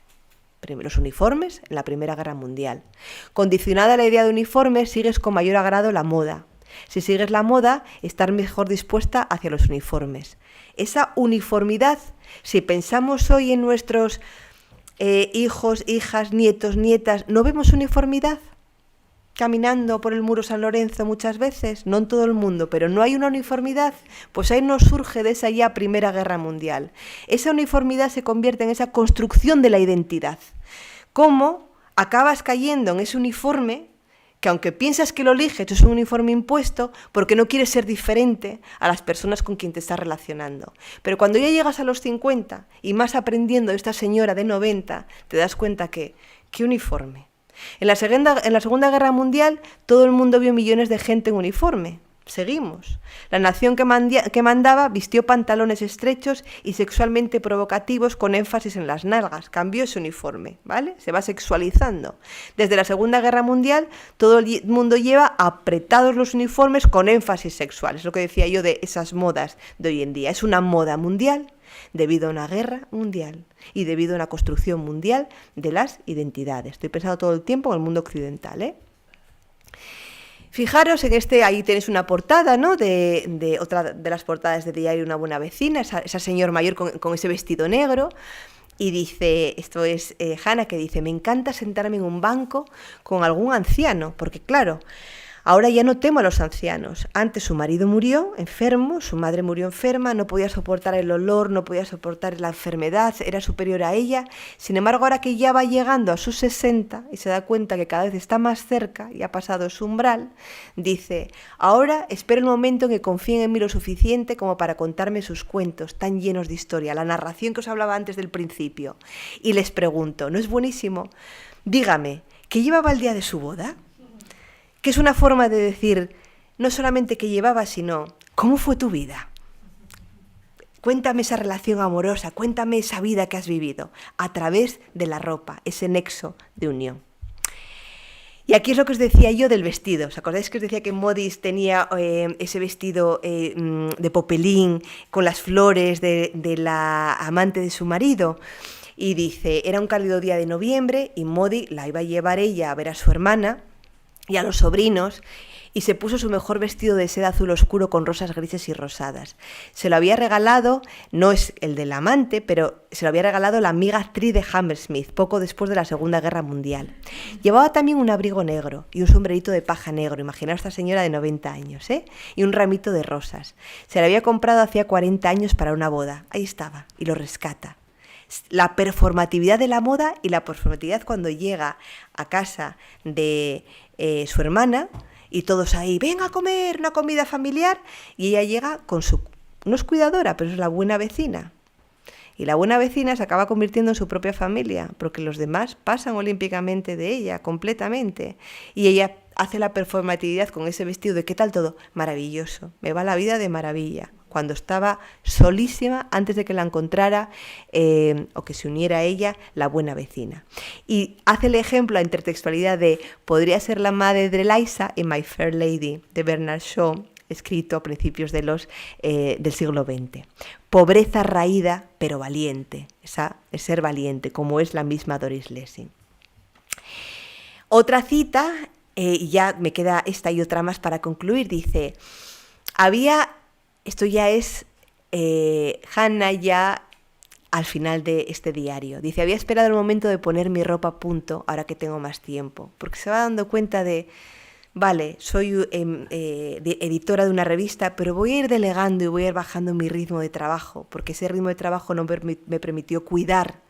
Los uniformes en la Primera Guerra Mundial. Condicionada a la idea de uniformes, sigues con mayor agrado la moda. Si sigues la moda, estás mejor dispuesta hacia los uniformes. Esa uniformidad, si pensamos hoy en nuestros hijos, hijas, nietos, nietas, ¿no vemos uniformidad? caminando por el muro San Lorenzo muchas veces, no en todo el mundo, pero no hay una uniformidad, pues ahí nos surge de esa ya Primera Guerra Mundial. Esa uniformidad se convierte en esa construcción de la identidad. ¿Cómo acabas cayendo en ese uniforme que aunque piensas que lo eliges, es un uniforme impuesto porque no quieres ser diferente a las personas con quien te estás relacionando? Pero cuando ya llegas a los 50 y más aprendiendo de esta señora de 90, te das cuenta que, ¿qué uniforme? En la Segunda Guerra Mundial todo el mundo vio millones de gente en uniforme. Seguimos. La nación que mandaba vistió pantalones estrechos y sexualmente provocativos con énfasis en las nalgas. Cambió ese uniforme, ¿vale? Se va sexualizando. Desde la Segunda Guerra Mundial todo el mundo lleva apretados los uniformes con énfasis sexual. Es lo que decía yo de esas modas de hoy en día. Es una moda mundial debido a una guerra mundial y debido a una construcción mundial de las identidades. Estoy pensando todo el tiempo en el mundo occidental, ¿eh? Fijaros en ahí tenéis una portada, ¿no? de otra de las portadas de Diario Una Buena Vecina, esa señora mayor con ese vestido negro, y dice, esto es Hannah, que dice: me encanta sentarme en un banco con algún anciano, porque claro, ahora ya no temo a los ancianos. Antes su marido murió enfermo, su madre murió enferma, no podía soportar el olor, no podía soportar la enfermedad, era superior a ella. Sin embargo, ahora que ya va llegando a sus 60 y se da cuenta que cada vez está más cerca y ha pasado su umbral, dice: ahora espero el momento en que confíen en mí lo suficiente como para contarme sus cuentos tan llenos de historia, la narración que os hablaba antes del principio. Y les pregunto, ¿no es buenísimo? Dígame, ¿qué llevaba el día de su boda? Que es una forma de decir, no solamente qué llevaba, sino ¿cómo fue tu vida? Cuéntame esa relación amorosa, cuéntame esa vida que has vivido a través de la ropa, ese nexo de unión. Y aquí es lo que os decía yo del vestido. ¿Os acordáis que os decía que Modis tenía ese vestido de popelín con las flores de la amante de su marido? Y dice, era un cálido día de noviembre y Modi la iba a llevar ella a ver a su hermana y a los sobrinos, y se puso su mejor vestido de seda azul oscuro con rosas grises y rosadas. Se lo había regalado, no es el del amante, pero se lo había regalado la amiga actriz de Hammersmith, poco después de la Segunda Guerra Mundial. Llevaba también un abrigo negro y un sombrerito de paja negro, imaginaos a esta señora de 90 años, ¿eh? Y un ramito de rosas. Se lo había comprado hacía 40 años para una boda. Ahí estaba, y lo rescata. La performatividad de la moda y la performatividad cuando llega a casa de su hermana y todos ahí, ven a comer una comida familiar, y ella llega con no es cuidadora, pero es la buena vecina. Y la buena vecina se acaba convirtiendo en su propia familia, porque los demás pasan olímpicamente de ella, completamente. Y ella hace la performatividad con ese vestido de ¿qué tal todo? Maravilloso, me va la vida de maravilla. Cuando estaba solísima antes de que la encontrara o que se uniera a ella la buena vecina. Y hace el ejemplo, la intertextualidad de podría ser la madre de Eliza en My Fair Lady de Bernard Shaw, escrito a principios del siglo XX. Pobreza raída pero valiente, es ser valiente, como es la misma Doris Lessing. Otra cita, y ya me queda esta y otra más para concluir, dice, esto ya es Hannah ya al final de este diario. Dice, había esperado el momento de poner mi ropa a punto ahora que tengo más tiempo, porque se va dando cuenta de, vale, soy editora de una revista, pero voy a ir delegando y voy a ir bajando mi ritmo de trabajo, porque ese ritmo de trabajo no me permitió cuidar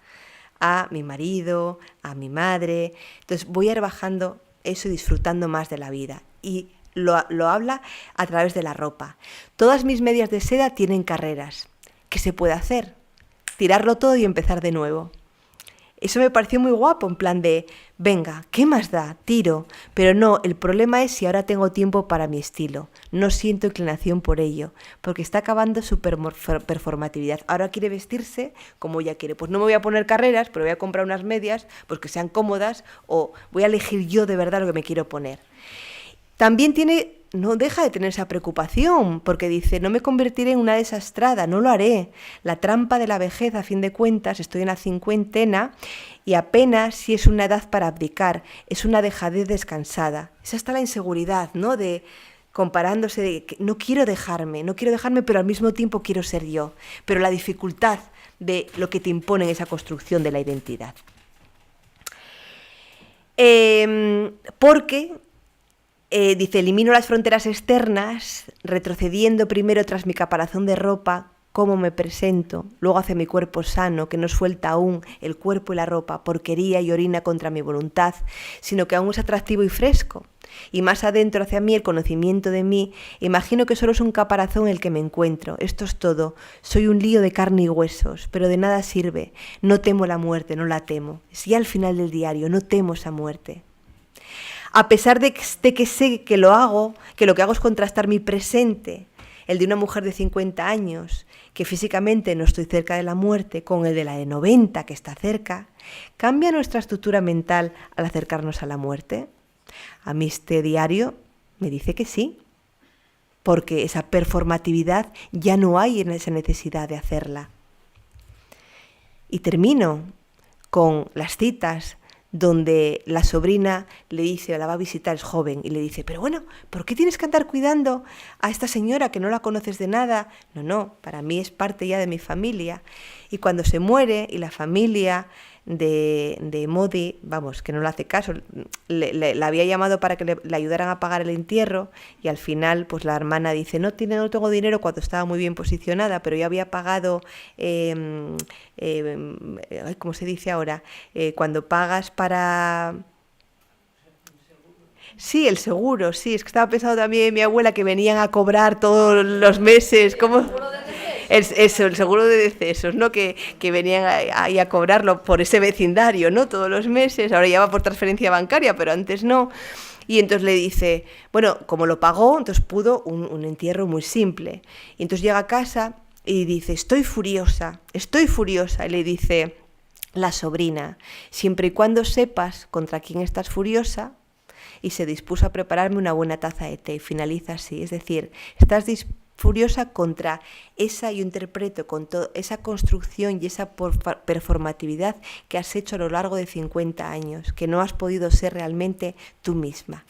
a mi marido, a mi madre. Entonces voy a ir bajando eso y disfrutando más de la vida. Y lo habla a través de la ropa. Todas mis medias de seda tienen carreras. ¿Qué se puede hacer? Tirarlo todo y empezar de nuevo. Eso me pareció muy guapo, en plan de, venga, ¿qué más da? Tiro. Pero no, el problema es si ahora tengo tiempo para mi estilo. No siento inclinación por ello, porque está acabando su performatividad. Ahora quiere vestirse como ella quiere. Pues no me voy a poner carreras, pero voy a comprar unas medias pues que sean cómodas, o voy a elegir yo de verdad lo que me quiero poner. También no deja de tener esa preocupación, porque dice, no me convertiré en una desastrada, no lo haré. La trampa de la vejez, a fin de cuentas, estoy en la cincuentena y apenas si es una edad para abdicar, es una dejadez descansada. Esa está la inseguridad, ¿no? De comparándose, de que no quiero dejarme, pero al mismo tiempo quiero ser yo. Pero la dificultad de lo que te impone en esa construcción de la identidad. Porque Dice, elimino las fronteras externas, retrocediendo primero tras mi caparazón de ropa, cómo me presento, luego hacia mi cuerpo sano, que no suelta aún el cuerpo y la ropa, porquería y orina contra mi voluntad, sino que aún es atractivo y fresco. Y más adentro hacia mí, el conocimiento de mí, imagino que solo es un caparazón en el que me encuentro. Esto es todo. Soy un lío de carne y huesos, pero de nada sirve. No temo la muerte, no la temo. Es ya al final del diario, no temo esa muerte. A pesar de que sé que lo que hago es contrastar mi presente, el de una mujer de 50 años, que físicamente no estoy cerca de la muerte, con el de la de 90, que está cerca, ¿cambia nuestra estructura mental al acercarnos a la muerte? A mí este diario me dice que sí, porque esa performatividad ya no hay en esa necesidad de hacerla. Y termino con las citas donde la sobrina le dice, la va a visitar, es joven, y le dice, pero bueno, ¿por qué tienes que andar cuidando a esta señora que no la conoces de nada? No, para mí es parte ya de mi familia. Y cuando se muere y la familia de Modi, vamos, que no le hace caso, la había llamado para que le ayudaran a pagar el entierro, y al final pues la hermana dice, no tengo dinero, cuando estaba muy bien posicionada, pero yo había pagado, ¿cómo se dice ahora? Cuando pagas para... Sí, el seguro, sí, es que estaba pensando también en mi abuela, que venían a cobrar todos los meses, ¿cómo? El seguro de decesos, ¿no? Que venían ahí a cobrarlo por ese vecindario, ¿no? Todos los meses, ahora ya va por transferencia bancaria, pero antes no. Y entonces le dice, bueno, como lo pagó, entonces pudo un entierro muy simple. Y entonces llega a casa y dice, estoy furiosa. Y le dice la sobrina, siempre y cuando sepas contra quién estás furiosa, y se dispuso a prepararme una buena taza de té. Y finaliza así, es decir, estás furiosa contra esa, yo interpreto, con esa construcción y esa performatividad que has hecho a lo largo de 50 años, que no has podido ser realmente tú misma.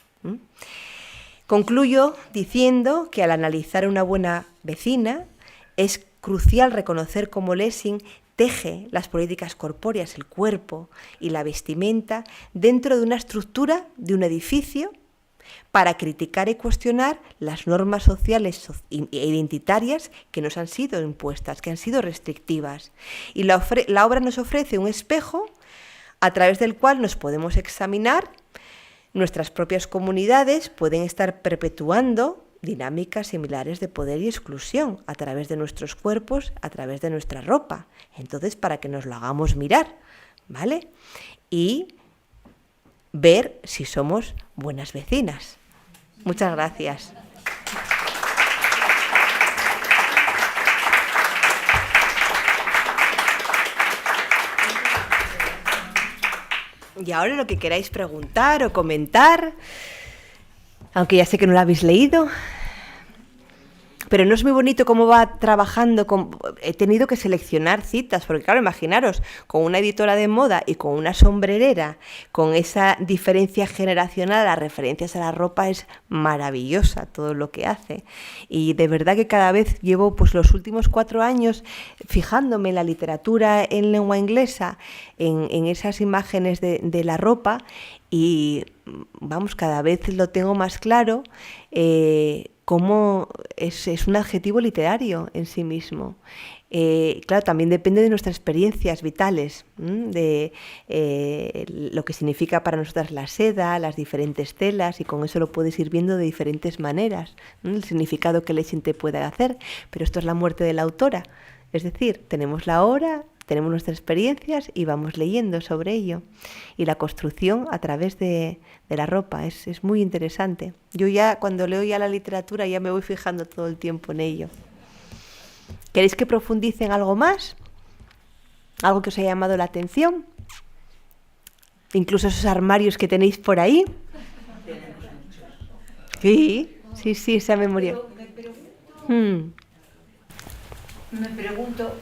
Concluyo diciendo que al analizar a una buena vecina es crucial reconocer cómo Lessing teje las políticas corpóreas, el cuerpo y la vestimenta dentro de una estructura de un edificio, para criticar y cuestionar las normas sociales e identitarias que nos han sido impuestas, que han sido restrictivas. Y la obra nos ofrece un espejo a través del cual nos podemos examinar. Nuestras propias comunidades pueden estar perpetuando dinámicas similares de poder y exclusión a través de nuestros cuerpos, a través de nuestra ropa. Entonces, para que nos lo hagamos mirar, ¿vale? Y ver si somos buenas vecinas. Muchas gracias. Y ahora lo que queráis preguntar o comentar, aunque ya sé que no lo habéis leído, pero no es muy bonito cómo va trabajando. He tenido que seleccionar citas, porque claro, imaginaros, con una editora de moda y con una sombrerera, con esa diferencia generacional, las referencias a la ropa, es maravillosa todo lo que hace. Y de verdad que cada vez llevo pues los últimos 4 años fijándome en la literatura en lengua inglesa, en esas imágenes de la ropa, y vamos, cada vez lo tengo más claro, cómo es un adjetivo literario en sí mismo. Claro, también depende de nuestras experiencias vitales, de lo que significa para nosotras la seda, las diferentes telas, y con eso lo puedes ir viendo de diferentes maneras, el significado que Lessing te pueda hacer. Pero esto es la muerte de la autora, es decir, tenemos la obra, tenemos nuestras experiencias y vamos leyendo sobre ello. Y la construcción a través de la ropa es muy interesante. Yo ya cuando leo ya la literatura ya me voy fijando todo el tiempo en ello. ¿Queréis que profundice en algo más? ¿Algo que os haya llamado la atención? Incluso esos armarios que tenéis por ahí. Sí, esa memoria. Me pregunto,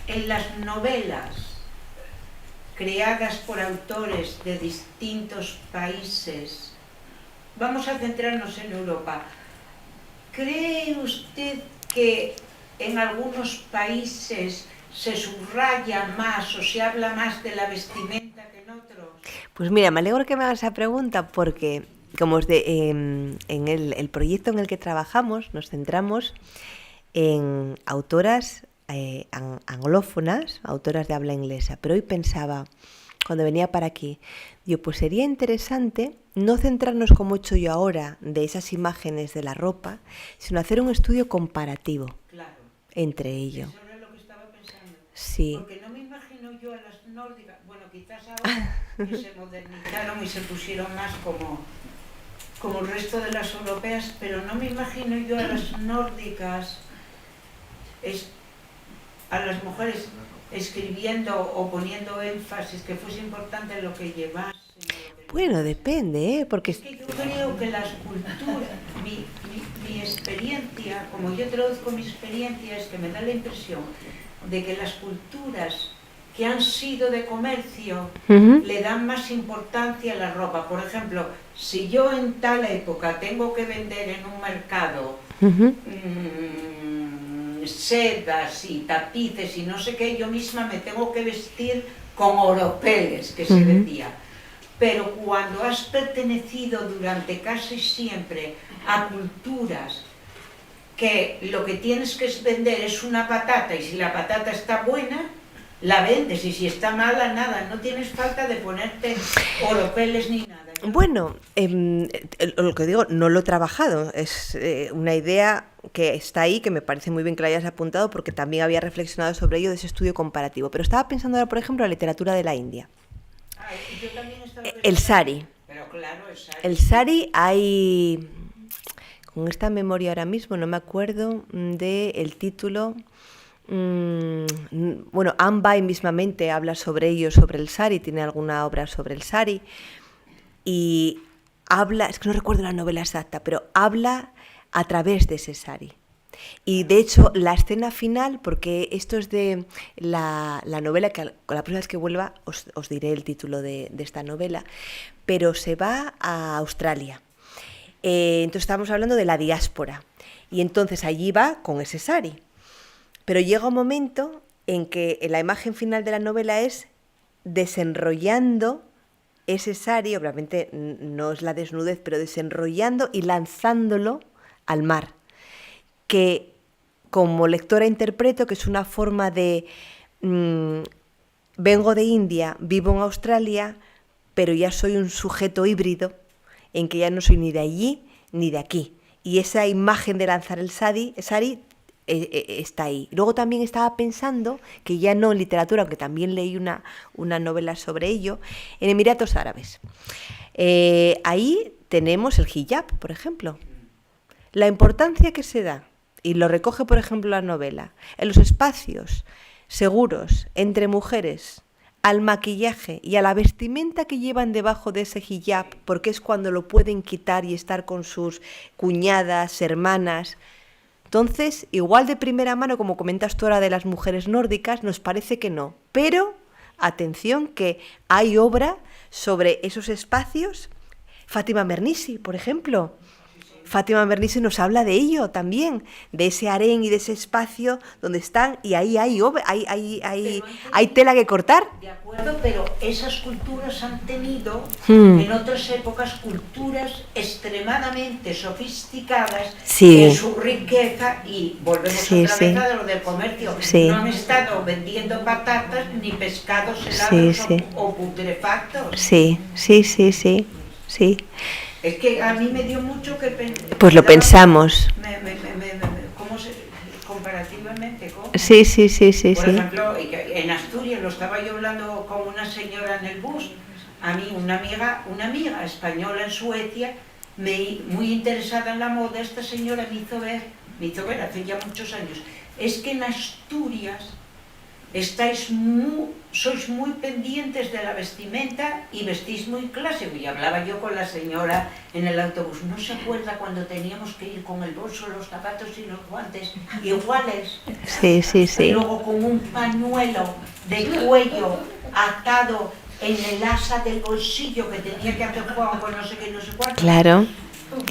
en las novelas creadas por autores de distintos países, vamos a centrarnos en Europa, ¿cree usted que en algunos países se subraya más o se habla más de la vestimenta que en otros? Pues mira, me alegro que me hagas esa pregunta porque como en el proyecto en el que trabajamos nos centramos en autoras anglófonas, autoras de habla inglesa, pero hoy pensaba, cuando venía para aquí, digo, pues sería interesante no centrarnos como he hecho yo ahora de esas imágenes de la ropa, sino hacer un estudio comparativo entre ellos. Eso era lo que estaba pensando. Sí. Porque no me imagino yo a las nórdicas, bueno, quizás ahora que se modernizaron y se pusieron más como el resto de las europeas, pero no me imagino yo a las nórdicas, a las mujeres escribiendo o poniendo énfasis que fuese importante lo que llevasen. Bueno, depende, porque... Es que yo creo que las culturas, mi experiencia, como yo traduzco mi experiencia, es que me da la impresión de que las culturas que han sido de comercio le dan más importancia a la ropa. Por ejemplo, si yo en tal época tengo que vender en un mercado sedas y tapices y no sé qué, yo misma me tengo que vestir con oropeles, que se decía. Pero cuando has pertenecido durante casi siempre a culturas que lo que tienes que vender es una patata y si la patata está buena, la vendes y si está mala, nada, no tienes falta de ponerte oropeles ni nada. Bueno, lo que digo, no lo he trabajado, es una idea que está ahí, que me parece muy bien que la hayas apuntado porque también había reflexionado sobre ello de ese estudio comparativo, pero estaba pensando ahora, por ejemplo, en la literatura de la India. Yo también estaba El sari. Pero claro, el sari. El sari hay... Con esta memoria ahora mismo no me acuerdo del título. Bueno, Anne Bai mismamente habla sobre ello, sobre el sari, tiene alguna obra sobre el sari. Y habla, es que no recuerdo la novela exacta, pero habla a través de ese sari. Y de hecho, la escena final, porque esto es de la novela, que la próxima vez que vuelva os diré el título de esta novela, pero se va a Australia. Entonces estábamos hablando de la diáspora. Y entonces allí va con ese sari. Pero llega un momento en que la imagen final de la novela es desenrollando ese sari, obviamente no es la desnudez, pero desenrollando y lanzándolo al mar. Que como lectora interpreto que es una forma de vengo de India, vivo en Australia, pero ya soy un sujeto híbrido en que ya no soy ni de allí ni de aquí. Y esa imagen de lanzar el sari está ahí. Luego también estaba pensando, que ya no en literatura, aunque también leí una novela sobre ello, en Emiratos Árabes. Ahí tenemos el hijab, por ejemplo. La importancia que se da, y lo recoge, por ejemplo, la novela, en los espacios seguros entre mujeres, al maquillaje y a la vestimenta que llevan debajo de ese hijab, porque es cuando lo pueden quitar y estar con sus cuñadas, hermanas. Entonces, igual de primera mano, como comentas tú ahora de las mujeres nórdicas, nos parece que no. Pero, atención, que hay obra sobre esos espacios. Fátima Mernissi, por ejemplo. Fátima Mernissi nos habla de ello también, de ese harén y de ese espacio donde están, y ahí hay tela que cortar. De acuerdo, pero esas culturas han tenido en otras épocas culturas extremadamente sofisticadas en su riqueza y volvemos otra vez a lo del comercio. No han estado vendiendo patatas ni pescados helados o putrefactos. Sí. Es que a mí me dio mucho que pensar. Pues lo pensamos. Comparativamente con... Sí. Por ejemplo, en Asturias, lo estaba yo hablando con una señora en el bus. A mí, una amiga española en Suecia, muy interesada en la moda, esta señora me hizo ver hace ya muchos años, es que en Asturias sois muy pendientes de la vestimenta y vestís muy clásico. Y hablaba yo con la señora en el autobús, ¿no se acuerda cuando teníamos que ir con el bolso, los zapatos y los guantes iguales? Sí. Y luego con un pañuelo de cuello atado en el asa del bolsillo que tenía que hacer juego con no sé qué, no sé cuánto. Claro.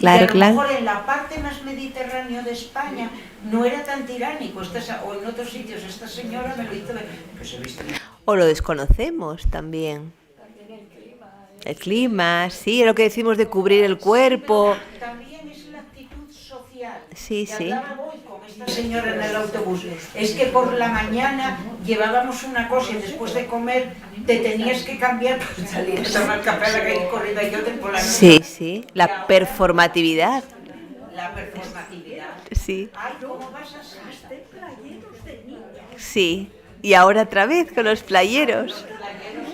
Y a lo mejor en la parte más mediterránea de España no era tan tiránico, o en otros sitios esta señora me lo hizo ver, que se viste. O lo desconocemos también. El clima, sí, lo que decimos de cubrir el cuerpo. También es la actitud social. Sí, Que sí. hablaba hoy con esta señora en el autobús. Es que por la mañana llevábamos una cosa y después de comer te tenías que cambiar para salir esa marcapela que hay corrida y yo por la noche. Sí, sí, la performatividad. La performatividad. Sí, Ay, ¿cómo vas a hacer playeros de niños? sí. Y ahora otra vez con los playeros.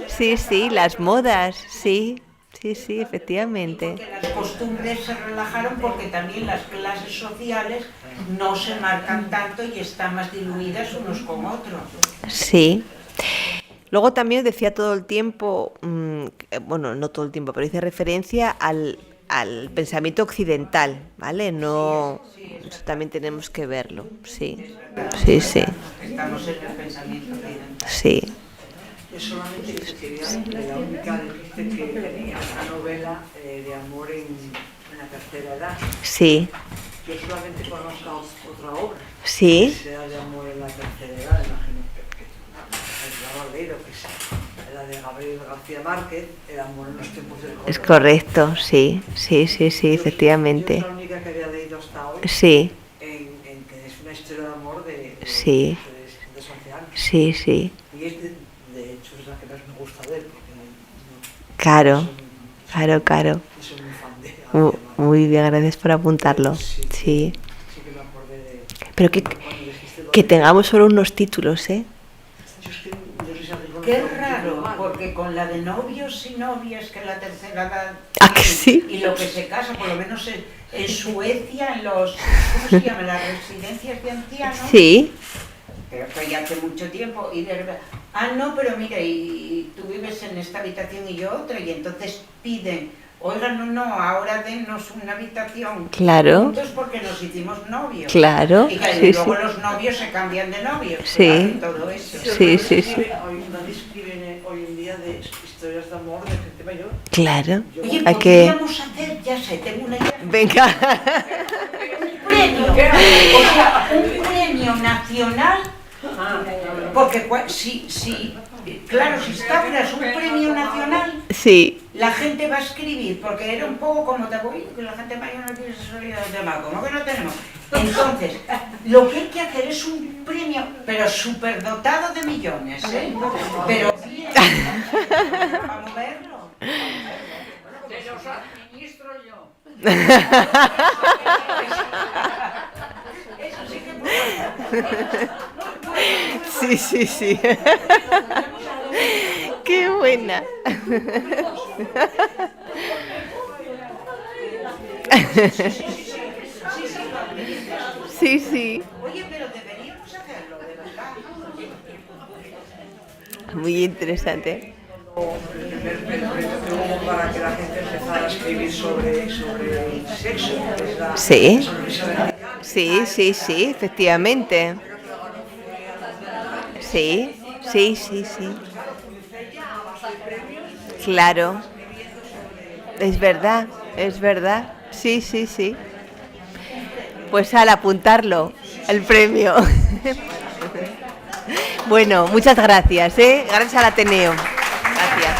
Sí, sí, las modas, sí. Sí, sí, efectivamente. Que las costumbres se relajaron porque también las clases sociales no se marcan tanto y están más diluidas unos con otros. Sí. Luego también decía todo el tiempo, bueno, no todo el tiempo, pero hice referencia al pensamiento occidental, ¿vale? No, eso también tenemos que verlo, sí. Sí, sí. Estamos en el pensamiento occidental. Sí. Yo solamente quería, la única dijiste que tenía una novela de amor en la tercera edad. Sí. Yo solamente conozco otra obra. Sí. Que sea de amor en la tercera edad, imagino que la habrá leído, que es la de Gabriel García Márquez, El amor en los tiempos del Es corazón. correcto, sí, sí, sí, sí, efectivamente. Yo es la única que había leído hasta hoy Sí, en que es una historia de amor de Sí. 11 años. sí, sí. Y es de hecho es la que más me gusta de él, porque Claro, soy claro. soy muy fan de Mu- García Márquez. Muy bien, gracias por apuntarlo. Sí. Sí que me acordé de... Pero cuando dijiste lo que de- tengamos solo unos títulos, ¿eh? Yo es que no sé si alguien Qué conoce un raro, título mal. porque con la de novios y novias, que la tercera edad, ¿Ah, que sí? y lo que se casa, por lo menos en Suecia, en los, ¿cómo se llama? Las residencias de ancianos, Sí, que ya hace mucho tiempo, y de verdad, no, pero mira, y tú vives en esta habitación y yo otra, y entonces piden, oigan, no, ahora dennos una habitación Claro. juntos porque nos hicimos novios. claro. Y, claro, y Sí, luego sí. los novios se cambian de novios, Sí. hacen todo eso. Sí, sí, sí. Nadie escribe hoy en día de historias de amor de gente mayor. Claro. Oye, Hay que... podríamos hacer, ya sé, tengo una idea, Venga. un premio, o sea, un premio nacional, porque claro, si instauras un premio nacional, Sí, la gente va a escribir, porque era un poco como te voy, que la gente mayor no tiene asesoría del tema, como que no tenemos. Entonces, lo que hay que hacer es un premio, pero superdotado de millones, ¿eh? Pero bien, para moverlo. De los administro yo. Eso sí que puedo. sí, sí, sí. Qué buena. Sí, sí. Oye, pero deberíamos hacerlo, de verdad. Muy interesante. El primer premio que hubo para que la gente empezara a escribir sobre el sexo, que es la Sí. sonrisa vertical. Sí, sí, sí, efectivamente. Sí, sí, sí, sí. Claro. Es verdad, es verdad. Sí, sí, sí. Pues al apuntarlo, el premio. Bueno, muchas gracias, ¿eh? Gracias al Ateneo. Gracias.